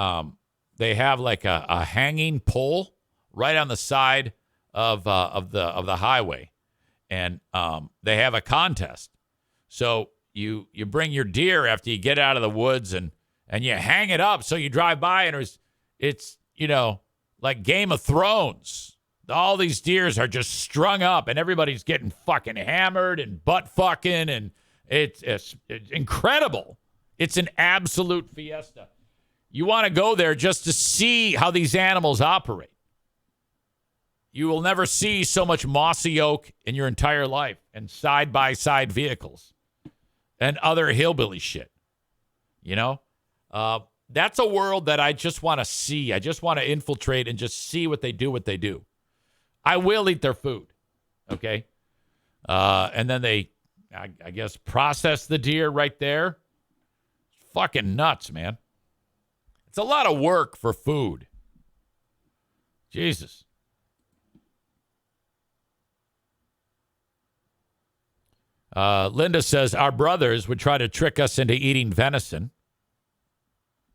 they have like a hanging pole right on the side of the highway, and they have a contest. So you bring your deer after you get out of the woods and you hang it up. So you drive by and there's It's, like Game of Thrones. All these deers are just strung up, and everybody's getting fucking hammered and butt fucking, and it's incredible. It's an absolute fiesta. You want to go there just to see how these animals operate. You will never see so much mossy oak in your entire life, and side-by-side vehicles and other hillbilly shit. That's a world that I just want to see. I just want to infiltrate and just see what they do. I will eat their food, okay? And then they, I guess, process the deer right there. It's fucking nuts, man. It's a lot of work for food. Jesus. Linda says, our brothers would try to trick us into eating venison.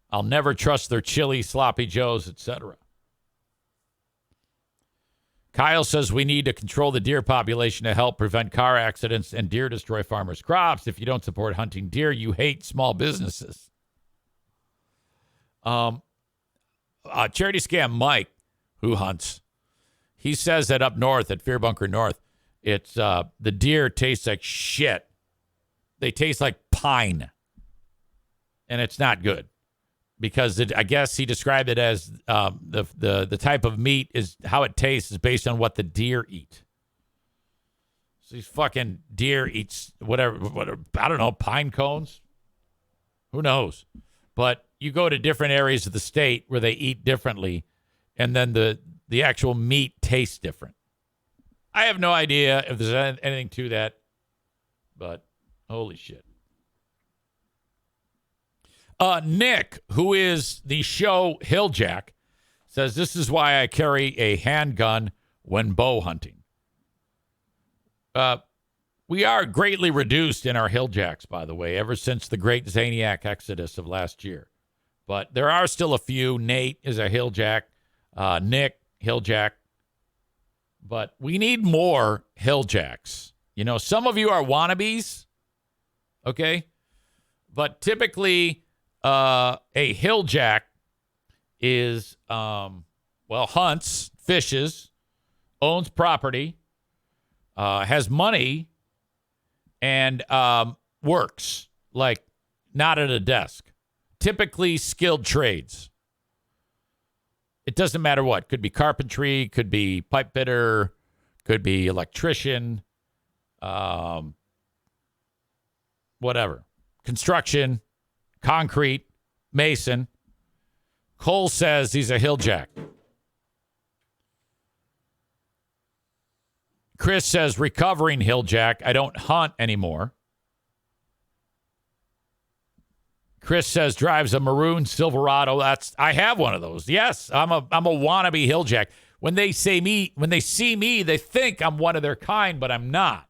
I'll never trust their chili, sloppy joes, etc. Kyle says we need to control the deer population to help prevent car accidents and deer destroy farmers' crops. If you don't support hunting deer, you hate small businesses. Charity Scam Mike, who hunts, he says that up north at Fear Bunker North, it's the deer taste like shit. They taste like pine, and it's not good. Because I guess he described it as the type of meat is how it tastes is based on what the deer eat. So these fucking deer eats whatever, I don't know, pine cones? Who knows? But you go to different areas of the state where they eat differently, and then the actual meat tastes different. I have no idea if there's anything to that, but holy shit. Nick, who is the show Hilljack, says, this is why I carry a handgun when bow hunting. We are greatly reduced in our Hilljacks, by the way, ever since the great Zaniac exodus of last year. But there are still a few. Nate is a Hilljack. Nick, Hilljack. But we need more Hilljacks. Some of you are wannabes, okay? But typically... a Hilljack is, hunts, fishes, owns property, has money, and works, like not at a desk. Typically skilled trades. It doesn't matter what. Could be carpentry, could be pipe fitter, could be electrician, whatever. Construction. Concrete, mason. Cole says he's a Hilljack. Chris says recovering Hilljack. I don't hunt anymore. Chris says drives a maroon Silverado. I have one of those. Yes, I'm a wannabe Hilljack. When they see me, they think I'm one of their kind, but I'm not.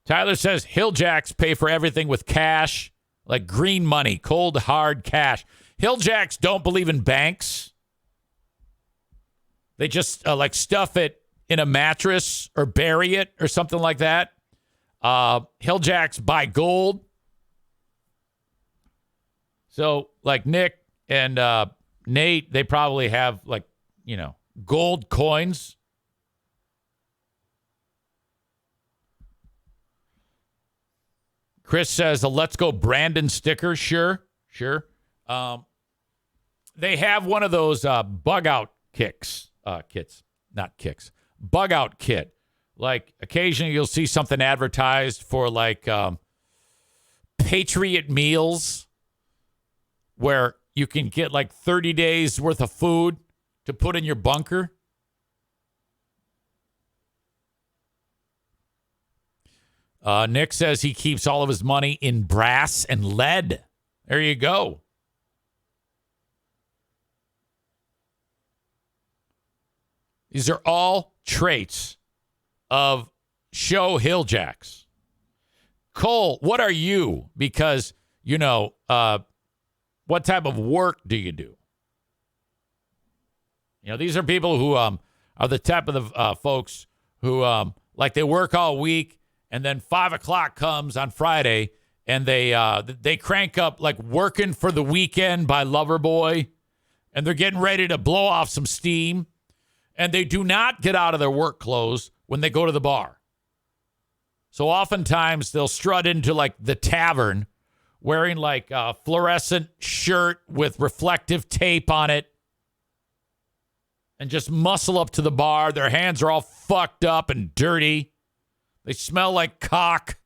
Tyler says Hilljacks pay for everything with cash, like green money, cold, hard cash. Hilljacks don't believe in banks. They just stuff it in a mattress or bury it or something like that. Hilljacks buy gold. So like Nick and Nate, they probably have gold coins. Chris says a Let's Go Brandon sticker. Sure. They have one of those bug out kits. Bug out kit. Like occasionally you'll see something advertised for Patriot meals where you can get 30 days worth of food to put in your bunker. Nick says he keeps all of his money in brass and lead. There you go. These are all traits of show Hilljacks. Cole, what are you? Because, what type of work do you do? These are people who are the type of the folks who they work all week. And then 5 o'clock comes on Friday, and they crank up like Working for the Weekend by Loverboy, and they're getting ready to blow off some steam, and they do not get out of their work clothes when they go to the bar. So oftentimes they'll strut into like the tavern wearing like a fluorescent shirt with reflective tape on it and just muscle up to the bar. Their hands are all fucked up and dirty. They smell like cock.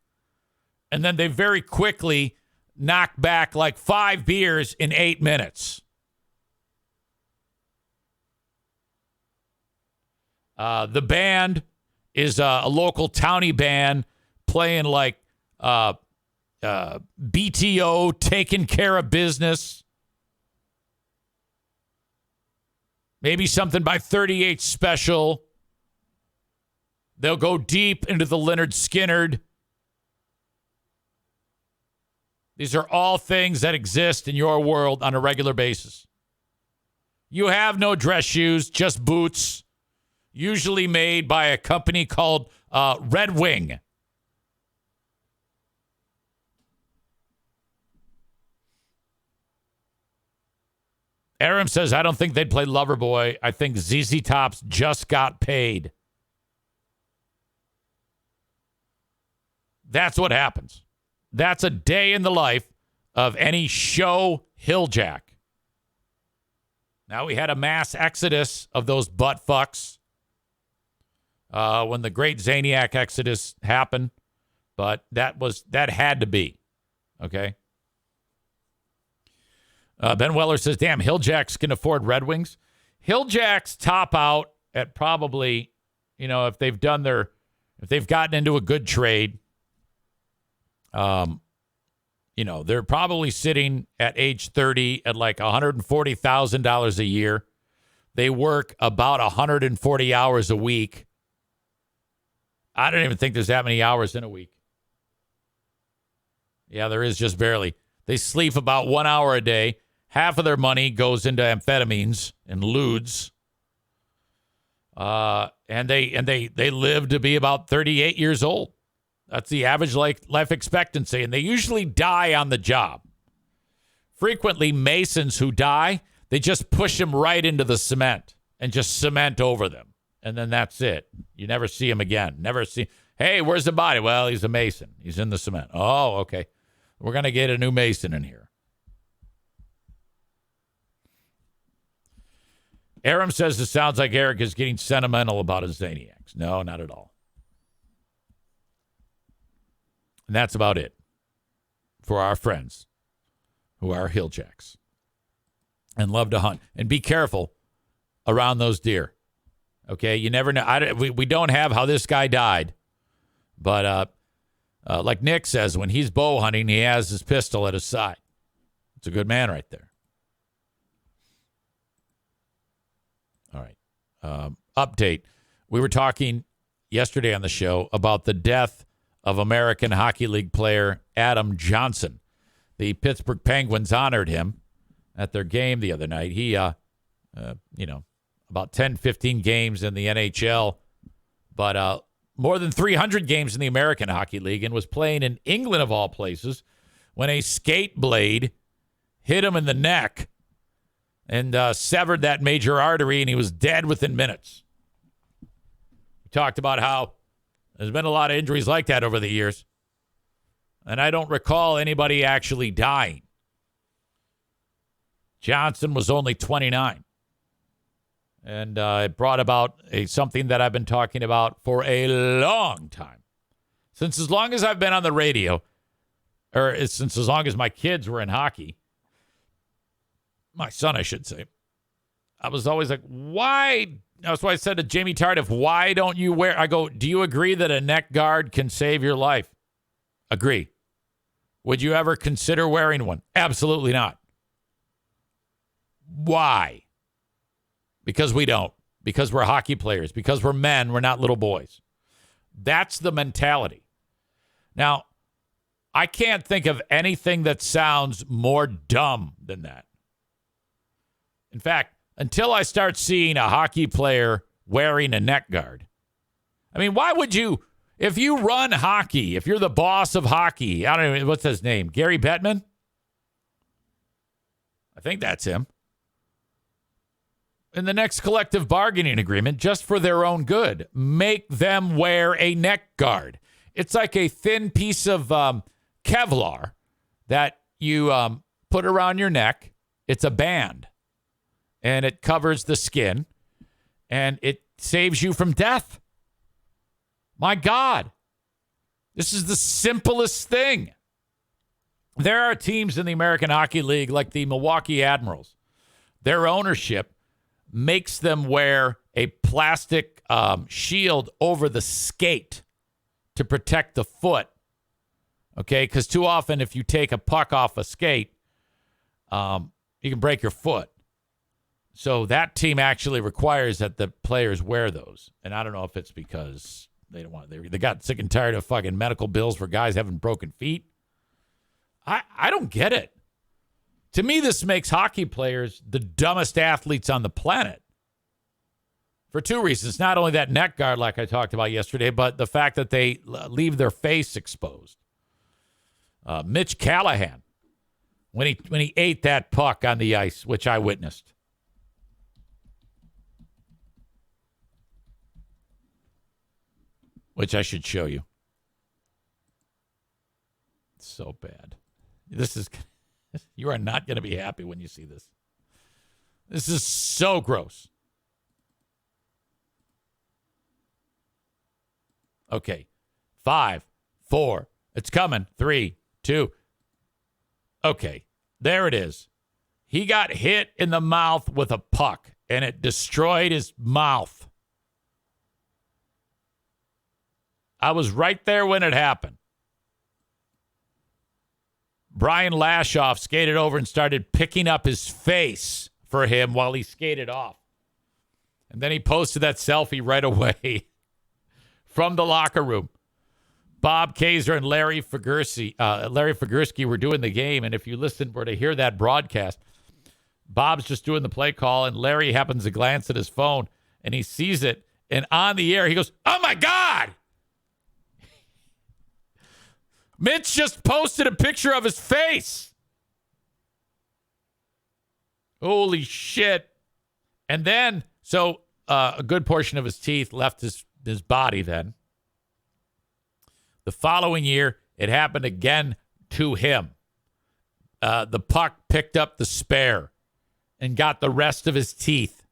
And then they very quickly knock back like 5 beers in 8 minutes. The band is a local townie band playing like BTO, Taking Care of Business. Maybe something by 38 Special. They'll go deep into the Lynyrd Skynyrd. These are all things that exist in your world on a regular basis. You have no dress shoes, just boots, usually made by a company called Red Wing. Aram says, I don't think they'd play Loverboy. I think ZZ Top's just got paid. That's what happens. That's a day in the life of any show hilljack. Now, we had a mass exodus of those butt fucks when the great Zaniac exodus happened, but that had to be, okay? Ben Weller says, damn, Hilljacks can afford Red Wings. Hilljacks top out at probably, if they've gotten into a good trade, they're probably sitting at age 30 at like $140,000 a year. They work about 140 hours a week. I don't even think there's that many hours in a week. Yeah, there is just barely. They sleep about 1 hour a day. Half of their money goes into amphetamines and lewds. And they live to be about 38 years old. That's the average life expectancy, and they usually die on the job. Frequently, masons who die, they just push them right into the cement and just cement over them, and then that's it. You never see him again. Never see, hey, where's the body? Well, he's a mason. He's in the cement. Oh, okay. We're going to get a new mason in here. Aram says it sounds like Eric is getting sentimental about his Zaniacs. No, not at all. And that's about it for our friends who are hilljacks and love to hunt. And be careful around those deer. Okay? You never know. We don't have how this guy died. But like Nick says, when he's bow hunting, he has his pistol at his side. It's a good man right there. All right. Update. We were talking yesterday on the show about the death of American Hockey League player Adam Johnson. The Pittsburgh Penguins honored him at their game the other night. He, about 10, 15 games in the NHL, but more than 300 games in the American Hockey League, and was playing in England of all places when a skate blade hit him in the neck and severed that major artery, and he was dead within minutes. We talked about how there's been a lot of injuries like that over the years, and I don't recall anybody actually dying. Johnson was only 29, and it brought about something that I've been talking about for a long time. Since as long as I've been on the radio, or since as long as my kids were in hockey, my son, I should say, I was always like, why? That's why I said to Jamie Tardif, why don't you wear? I go, do you agree that a neck guard can save your life? Agree. Would you ever consider wearing one? Absolutely not. Why? Because we don't. Because we're hockey players. Because we're men. We're not little boys. That's the mentality. Now, I can't think of anything that sounds more dumb than that. In fact, until I start seeing a hockey player wearing a neck guard. I mean, why would you, If you run hockey, if you're the boss of hockey, I don't know, what's his name? Gary Bettman? I think that's him. In the next collective bargaining agreement, just for their own good, make them wear a neck guard. It's like a thin piece of Kevlar that you put around your neck. It's a band, and it covers the skin, and it saves you from death. My God, this is the simplest thing. There are teams in the American Hockey League like the Milwaukee Admirals. Their ownership makes them wear a plastic shield over the skate to protect the foot. Okay, because too often if you take a puck off a skate, you can break your foot. So that team actually requires that the players wear those. And I don't know if it's because they don't want they got sick and tired of fucking medical bills for guys having broken feet. I don't get it. To me, this makes hockey players the dumbest athletes on the planet. For two reasons. Not only that neck guard like I talked about yesterday, but the fact that they leave their face exposed. Mitch Callahan, when he ate that puck on the ice, which I witnessed. Which I should show you. It's so bad. You are not going to be happy when you see this. This is so gross. Okay. 5, 4. It's coming. 3, 2. Okay. There it is. He got hit in the mouth with a puck, and it destroyed his mouth. I was right there when it happened. Brian Lashoff skated over and started picking up his face for him while he skated off. And then he posted that selfie right away from the locker room. Bob Kaiser and Larry Figursky were doing the game. And if you were to hear that broadcast, Bob's just doing the play call, and Larry happens to glance at his phone, and he sees it. And on the air, he goes, "Oh, my God!" Mitch just posted a picture of his face. Holy shit. And then, so a good portion of his teeth left his body then. The following year, it happened again to him. The puck picked up the spare and got the rest of his teeth.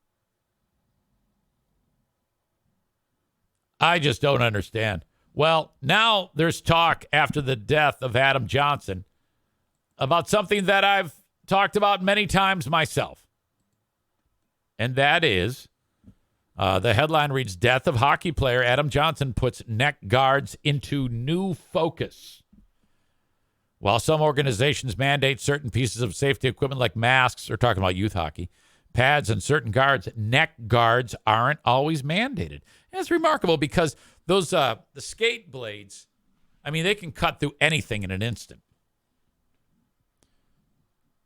I just don't understand. Well, now there's talk after the death of Adam Johnson about something that I've talked about many times myself. And that is, the headline reads, "Death of hockey player Adam Johnson puts neck guards into new focus." While some organizations mandate certain pieces of safety equipment like masks, or talking about youth hockey, pads, and certain guards, neck guards aren't always mandated. And it's remarkable because those the skate blades, I mean, they can cut through anything in an instant.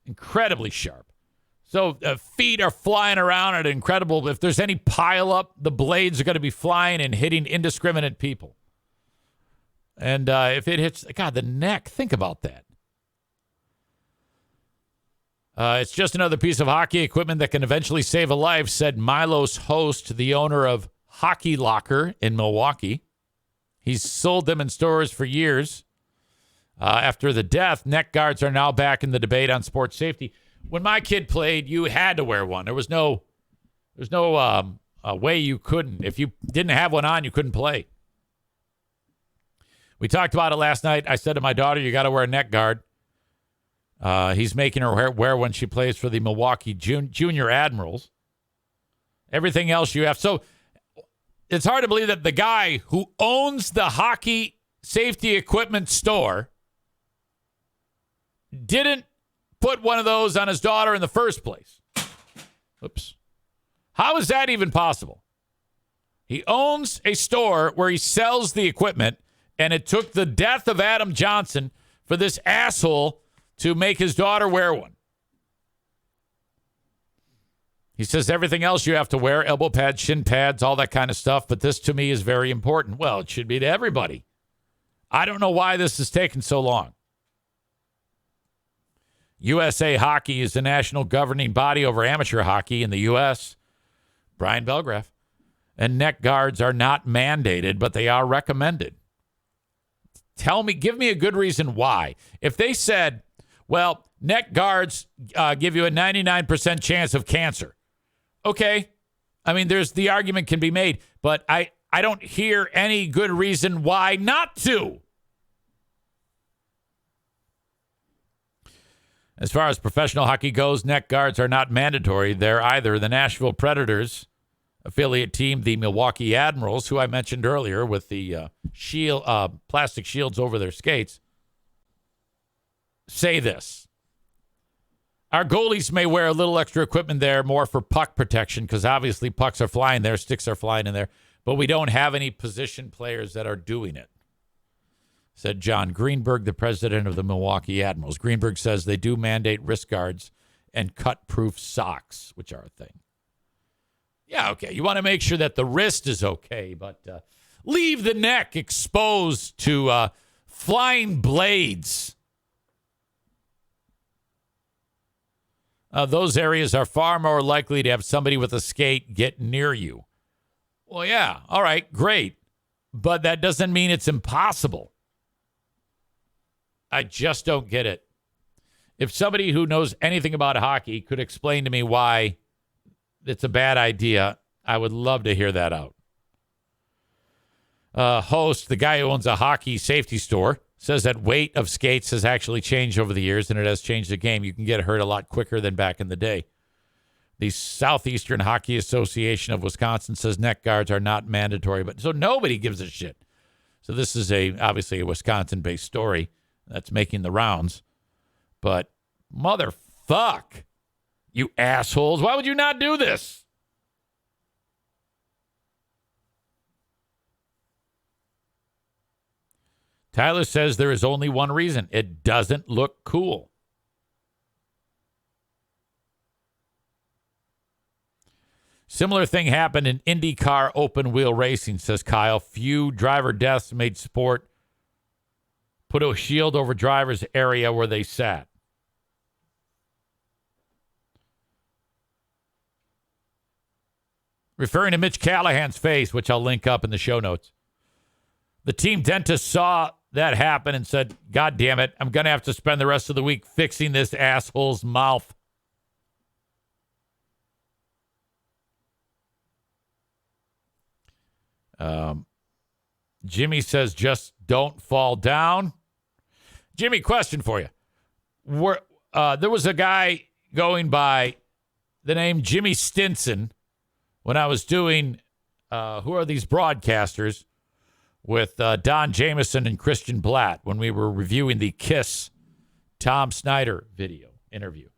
Incredibly sharp. So feet are flying around at incredible. If there's any pile up, the blades are going to be flying and hitting indiscriminate people. And if it hits, God, the neck, think about that. It's just another piece of hockey equipment that can eventually save a life, said Milos Host, the owner of Hockey Locker in Milwaukee. He's sold them in stores for years. After the death, neck guards are now back in the debate on sports safety. When my kid played, you had to wear one. There was no way you couldn't. If you didn't have one on, you couldn't play. We talked about it last night. I said to my daughter, you got to wear a neck guard. He's making her wear when she plays for the Milwaukee Junior Admirals. Everything else you have. So it's hard to believe that the guy who owns the hockey safety equipment store didn't put one of those on his daughter in the first place. Oops. How is that even possible? He owns a store where he sells the equipment, and it took the death of Adam Johnson for this asshole to make his daughter wear one. He says everything else you have to wear, elbow pads, shin pads, all that kind of stuff. But this to me is very important. Well, it should be to everybody. I don't know why this has taken so long. USA Hockey is the national governing body over amateur hockey in the U.S. Brian Belgraf. And neck guards are not mandated, but they are recommended. Give me a good reason why. If they said, well, neck guards give you a 99% chance of cancer. Okay. I mean, the argument can be made, but I don't hear any good reason why not to. As far as professional hockey goes, neck guards are not mandatory. They're either the Nashville Predators affiliate team, the Milwaukee Admirals, who I mentioned earlier with the plastic shields over their skates, say this. Our goalies may wear a little extra equipment there more for puck protection because obviously pucks are flying there, sticks are flying in there, but we don't have any position players that are doing it, said John Greenberg, the president of the Milwaukee Admirals. Greenberg says they do mandate wrist guards and cut-proof socks, which are a thing. Yeah, okay. You want to make sure that the wrist is okay, but leave the neck exposed to flying blades. Those areas are far more likely to have somebody with a skate get near you. Well, yeah. All right, great. But that doesn't mean it's impossible. I just don't get it. If somebody who knows anything about hockey could explain to me why it's a bad idea, I would love to hear that out. Host, the guy who owns a hockey safety store, says that weight of skates has actually changed over the years, and it has changed the game. You can get hurt a lot quicker than back in the day. The Southeastern Hockey Association of Wisconsin says neck guards are not mandatory, but so nobody gives a shit. So this is obviously a Wisconsin-based story that's making the rounds. But motherfuck, you assholes, why would you not do this? Tyler says there is only one reason. It doesn't look cool. Similar thing happened in IndyCar open wheel racing, says Kyle. Few driver deaths made sport put a shield over drivers' area where they sat. Referring to Mitch Callahan's face, which I'll link up in the show notes. The team dentist saw that happen and said, God damn it, I'm going to have to spend the rest of the week fixing this asshole's mouth. Jimmy says, just don't fall down. Jimmy, question for you. There was a guy going by the name Jimmy Stinson when I was doing, who are these broadcasters, with Don Jameson and Christian Blatt when we were reviewing the Kiss Tom Snyder interview.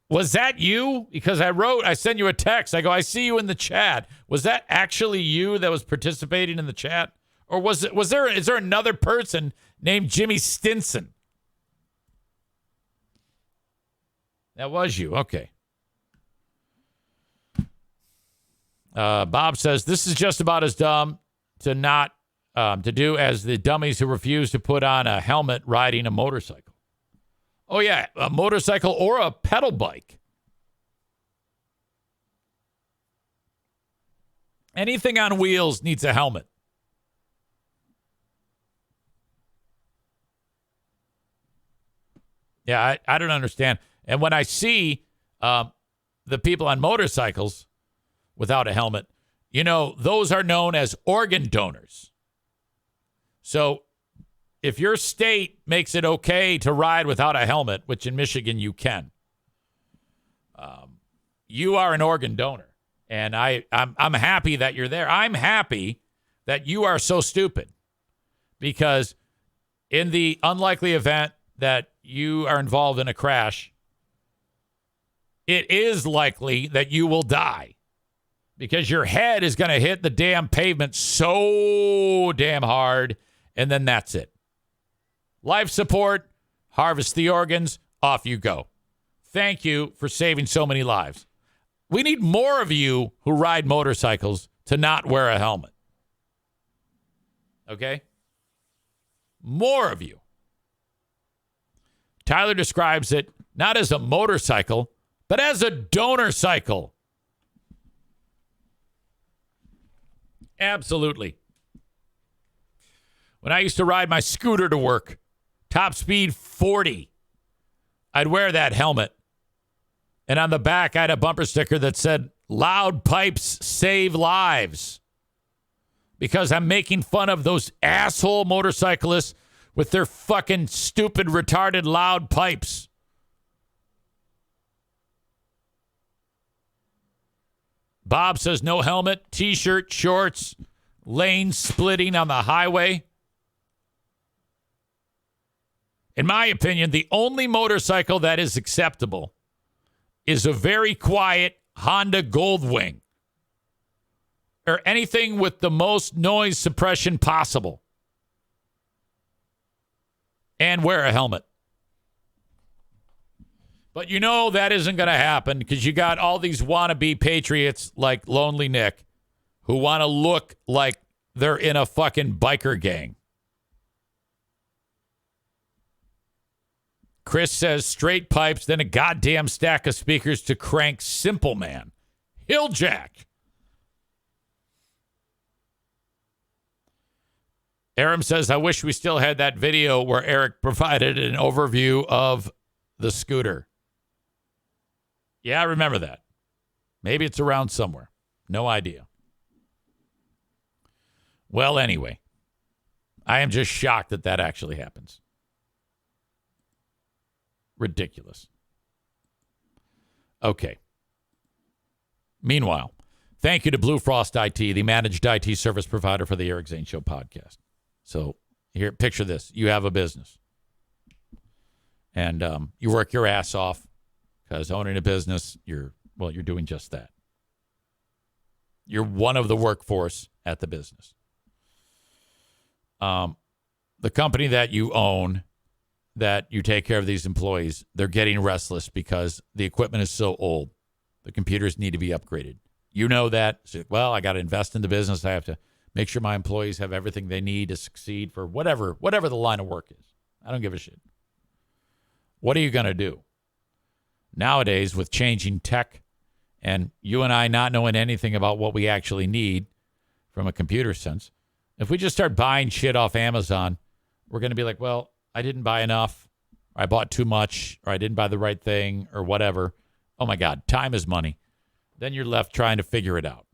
Was that you? Because I sent you a text. I go, I see you in the chat. Was that actually you that was participating in the chat? Or is there another person named Jimmy Stinson? That was you. Okay. Bob says, this is just about as dumb to do as the dummies who refuse to put on a helmet riding a motorcycle. Oh, yeah, a motorcycle or a pedal bike. Anything on wheels needs a helmet. Yeah, I don't understand. And when I see the people on motorcycles without a helmet, those are known as organ donors. So if your state makes it okay to ride without a helmet, which in Michigan you can, you are an organ donor. And I'm happy that you're there. I'm happy that you are so stupid, because in the unlikely event that you are involved in a crash, it is likely that you will die, because your head is going to hit the damn pavement so damn hard, and then that's it. Life support, harvest the organs, off you go. Thank you for saving so many lives. We need more of you who ride motorcycles to not wear a helmet. Okay? More of you. Tyler describes it not as a motorcycle, but as a donor cycle. Absolutely. When I used to ride my scooter to work, top speed 40, I'd wear that helmet. And on the back, I had a bumper sticker that said, "Loud pipes save lives." Because I'm making fun of those asshole motorcyclists with their fucking stupid, retarded, loud pipes. Bob says no helmet, T-shirt, shorts, lane splitting on the highway. In my opinion, the only motorcycle that is acceptable is a very quiet Honda Goldwing. Or anything with the most noise suppression possible. And wear a helmet. But you know that isn't going to happen because you got all these wannabe patriots like Lonely Nick who want to look like they're in a fucking biker gang. Chris says straight pipes, then a goddamn stack of speakers to crank Simple Man. Hilljack. Aram says, I wish we still had that video where Eric provided an overview of the scooter. Yeah, I remember that. Maybe it's around somewhere. No idea. Well, anyway, I am just shocked that that actually happens. Ridiculous. Okay. Meanwhile, thank you to Blue Frost IT, the managed IT service provider for the Eric Zane Show podcast. So here, picture this. You have a business. And you work your ass off because owning a business, you're doing just that. You're one of the workforce at the business. The company that you own, that you take care of these employees, they're getting restless because the equipment is so old. The computers need to be upgraded. You know that. So, well, I got to invest in the business. I have to make sure my employees have everything they need to succeed for whatever the line of work is. I don't give a shit. What are you going to do? Nowadays, with changing tech and you and I not knowing anything about what we actually need from a computer sense, if we just start buying shit off Amazon, we're going to be like, well, I didn't buy enough, or I bought too much, or I didn't buy the right thing, or whatever. Oh, my God, time is money. Then you're left trying to figure it out.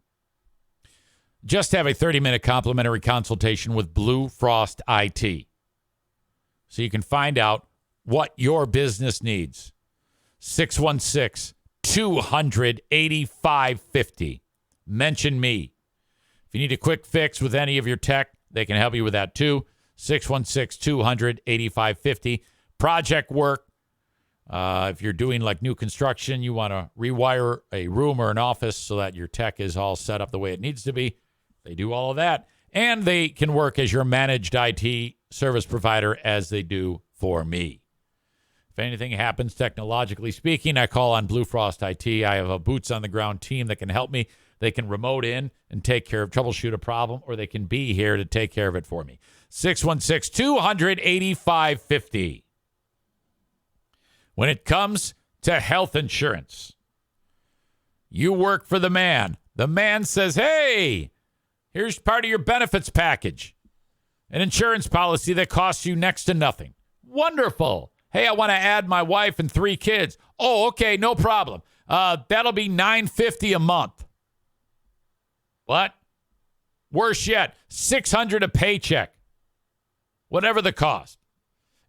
Just have a 30-minute complimentary consultation with Blue Frost IT so you can find out what your business needs. 616-200-8550. Mention me. If you need a quick fix with any of your tech, they can help you with that too. 616-200-8550. Project work. If you're doing like new construction, you want to rewire a room or an office so that your tech is all set up the way it needs to be. They do all of that. And they can work as your managed IT service provider as they do for me. If anything happens, technologically speaking, I call on Blue Frost IT. I have a boots-on-the-ground team that can help me. They can remote in and troubleshoot a problem, or they can be here to take care of it for me. 616-200-8550. When it comes to health insurance, you work for the man. The man says, hey, here's part of your benefits package. An insurance policy that costs you next to nothing. Wonderful. Hey, I want to add my wife and 3 kids. Oh, okay, no problem. That'll be $950 a month. What? Worse yet, $600 a paycheck. Whatever the cost.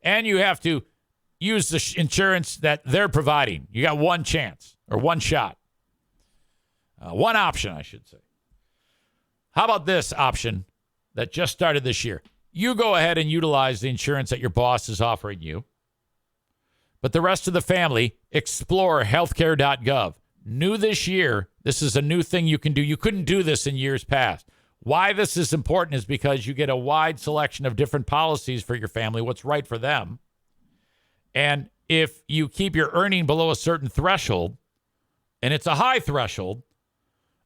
And you have to use the insurance that they're providing. You got one chance or one shot. One option, I should say. How about this option that just started this year? You go ahead and utilize the insurance that your boss is offering you. But the rest of the family, explore healthcare.gov. New this year, this is a new thing you can do. You couldn't do this in years past. Why this is important is because you get a wide selection of different policies for your family, what's right for them. And if you keep your earning below a certain threshold, and it's a high threshold,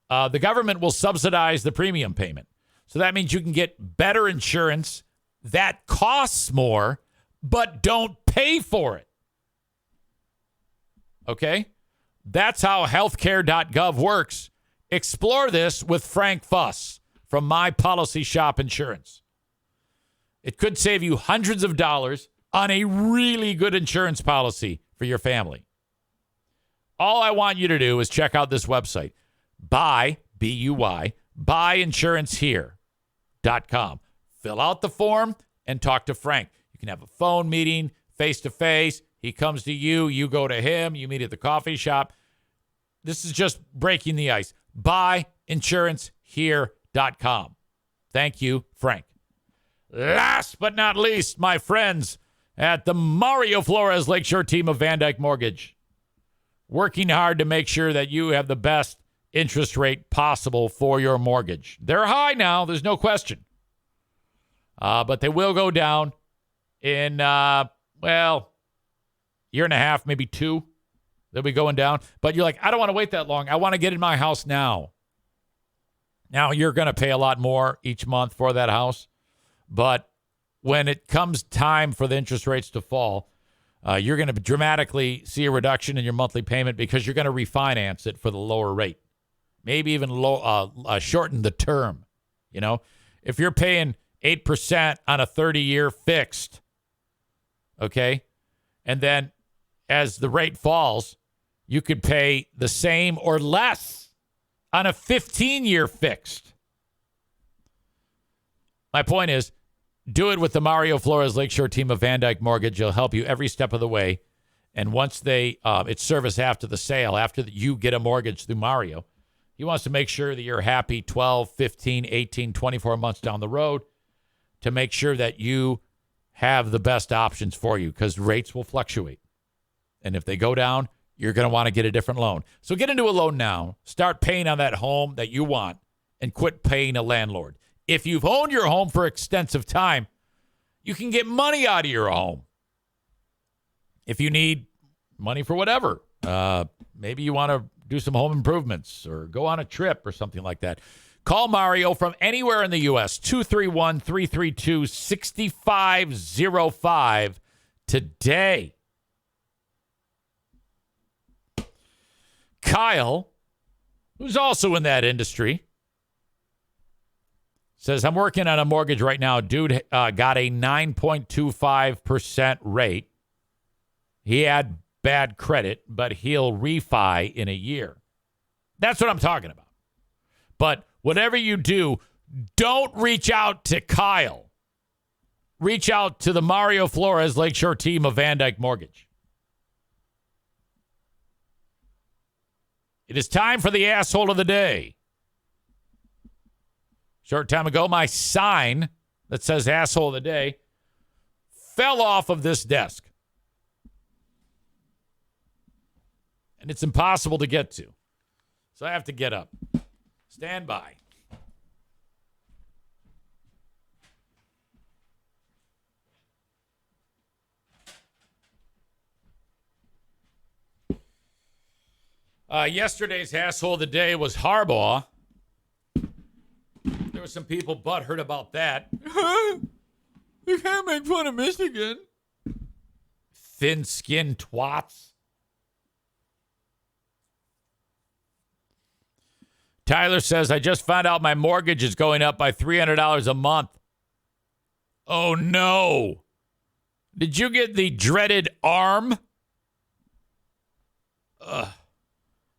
the government will subsidize the premium payment. So that means you can get better insurance that costs more, but don't pay for it. Okay? That's how healthcare.gov works. Explore this with Frank Fuss from My Policy Shop Insurance. It could save you hundreds of dollars on a really good insurance policy for your family. All I want you to do is check out this website. Buy, B-U-Y, buyinsurancehere.com. Fill out the form and talk to Frank. You can have a phone meeting, face-to-face. He comes to you. You go to him. You meet at the coffee shop. This is just breaking the ice. Buyinsurancehere.com. Thank you, Frank. Last but not least, my friends at the Mario Flores Lakeshore team of Van Dyke Mortgage. Working hard to make sure that you have the best interest rate possible for your mortgage. They're high now, there's no question. But they will go down in, year and a half, maybe 2. They'll be going down. But you're like, I don't want to wait that long. I want to get in my house now. Now you're going to pay a lot more each month for that house. But when it comes time for the interest rates to fall, you're going to dramatically see a reduction in your monthly payment because you're going to refinance it for the lower rate. Maybe even shorten the term. You know, if you're paying 8% on a 30-year fixed, okay, and then as the rate falls, you could pay the same or less on a 15-year fixed. My point is, do it with the Mario Flores Lakeshore team of Van Dyke Mortgage. They'll help you every step of the way. And once it's service after the sale, you get a mortgage through Mario, he wants to make sure that you're happy 12, 15, 18, 24 months down the road to make sure that you have the best options for you because rates will fluctuate. And if they go down, you're going to want to get a different loan. So get into a loan now. Start paying on that home that you want and quit paying a landlord. If you've owned your home for extensive time, you can get money out of your home. If you need money for whatever, maybe you want to do some home improvements or go on a trip or something like that. Call Mario from anywhere in the U.S., 231-332-6505 today. Kyle, who's also in that industry, says, I'm working on a mortgage right now. Dude got a 9.25% rate. He had bad credit, but he'll refi in a year. That's what I'm talking about. But whatever you do, don't reach out to Kyle. Reach out to the Mario Flores Lakeshore team of Van Dyke Mortgage. It is time for the asshole of the day. Short time ago, my sign that says asshole of the day fell off of this desk. And it's impossible to get to. So I have to get up. Stand by. Yesterday's asshole of the day was Harbaugh. There were some people butthurt about that. You can't make fun of Michigan. Thin-skinned twats. Tyler says, I just found out my mortgage is going up by $300 a month. Oh, no. Did you get the dreaded ARM?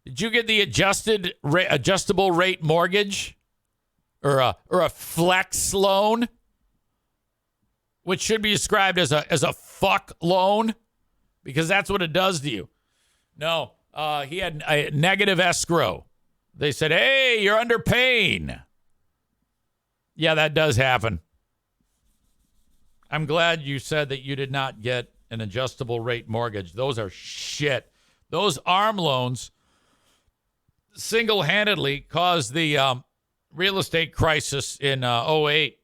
Did you get the adjustable rate mortgage? Or a flex loan? Which should be described as a fuck loan? Because that's what it does to you. No, he had a negative escrow. They said, hey, you're underpaying. Yeah, that does happen. I'm glad you said that you did not get an adjustable rate mortgage. Those are shit. Those ARM loans single-handedly caused the real estate crisis in 2008.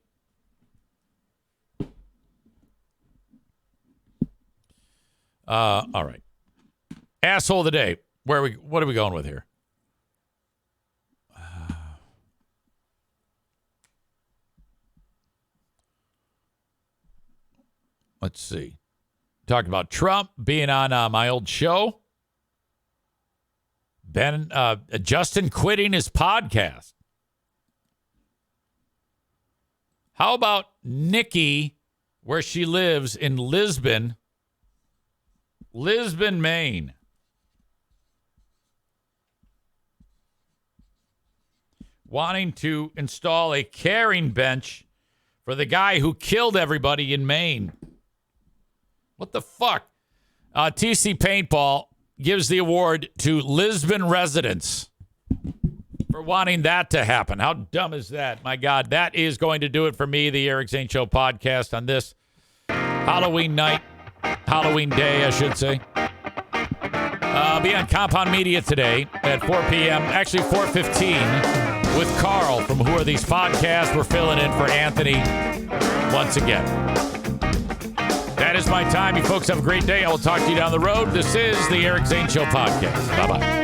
All right. Asshole of the day. What are we going with here? Let's see. Talked about Trump being on my old show. Justin quitting his podcast. How about Nikki, where she lives in Lisbon, Maine? Wanting to install a carrying bench for the guy who killed everybody in Maine. What the fuck? TC Paintball gives the award to Lisbon residents for wanting that to happen. How dumb is that? My God, that is going to do it for me, the Eric Zane Show podcast on this Halloween night, Halloween day, I should say. Be on Compound Media today at 4 p.m., actually 4:15, with Carl from Who Are These Podcasts. We're filling in for Anthony once again. That is my time. You folks have a great day. I will talk to you down the road. This is the Eric Zane Show podcast. Bye-bye.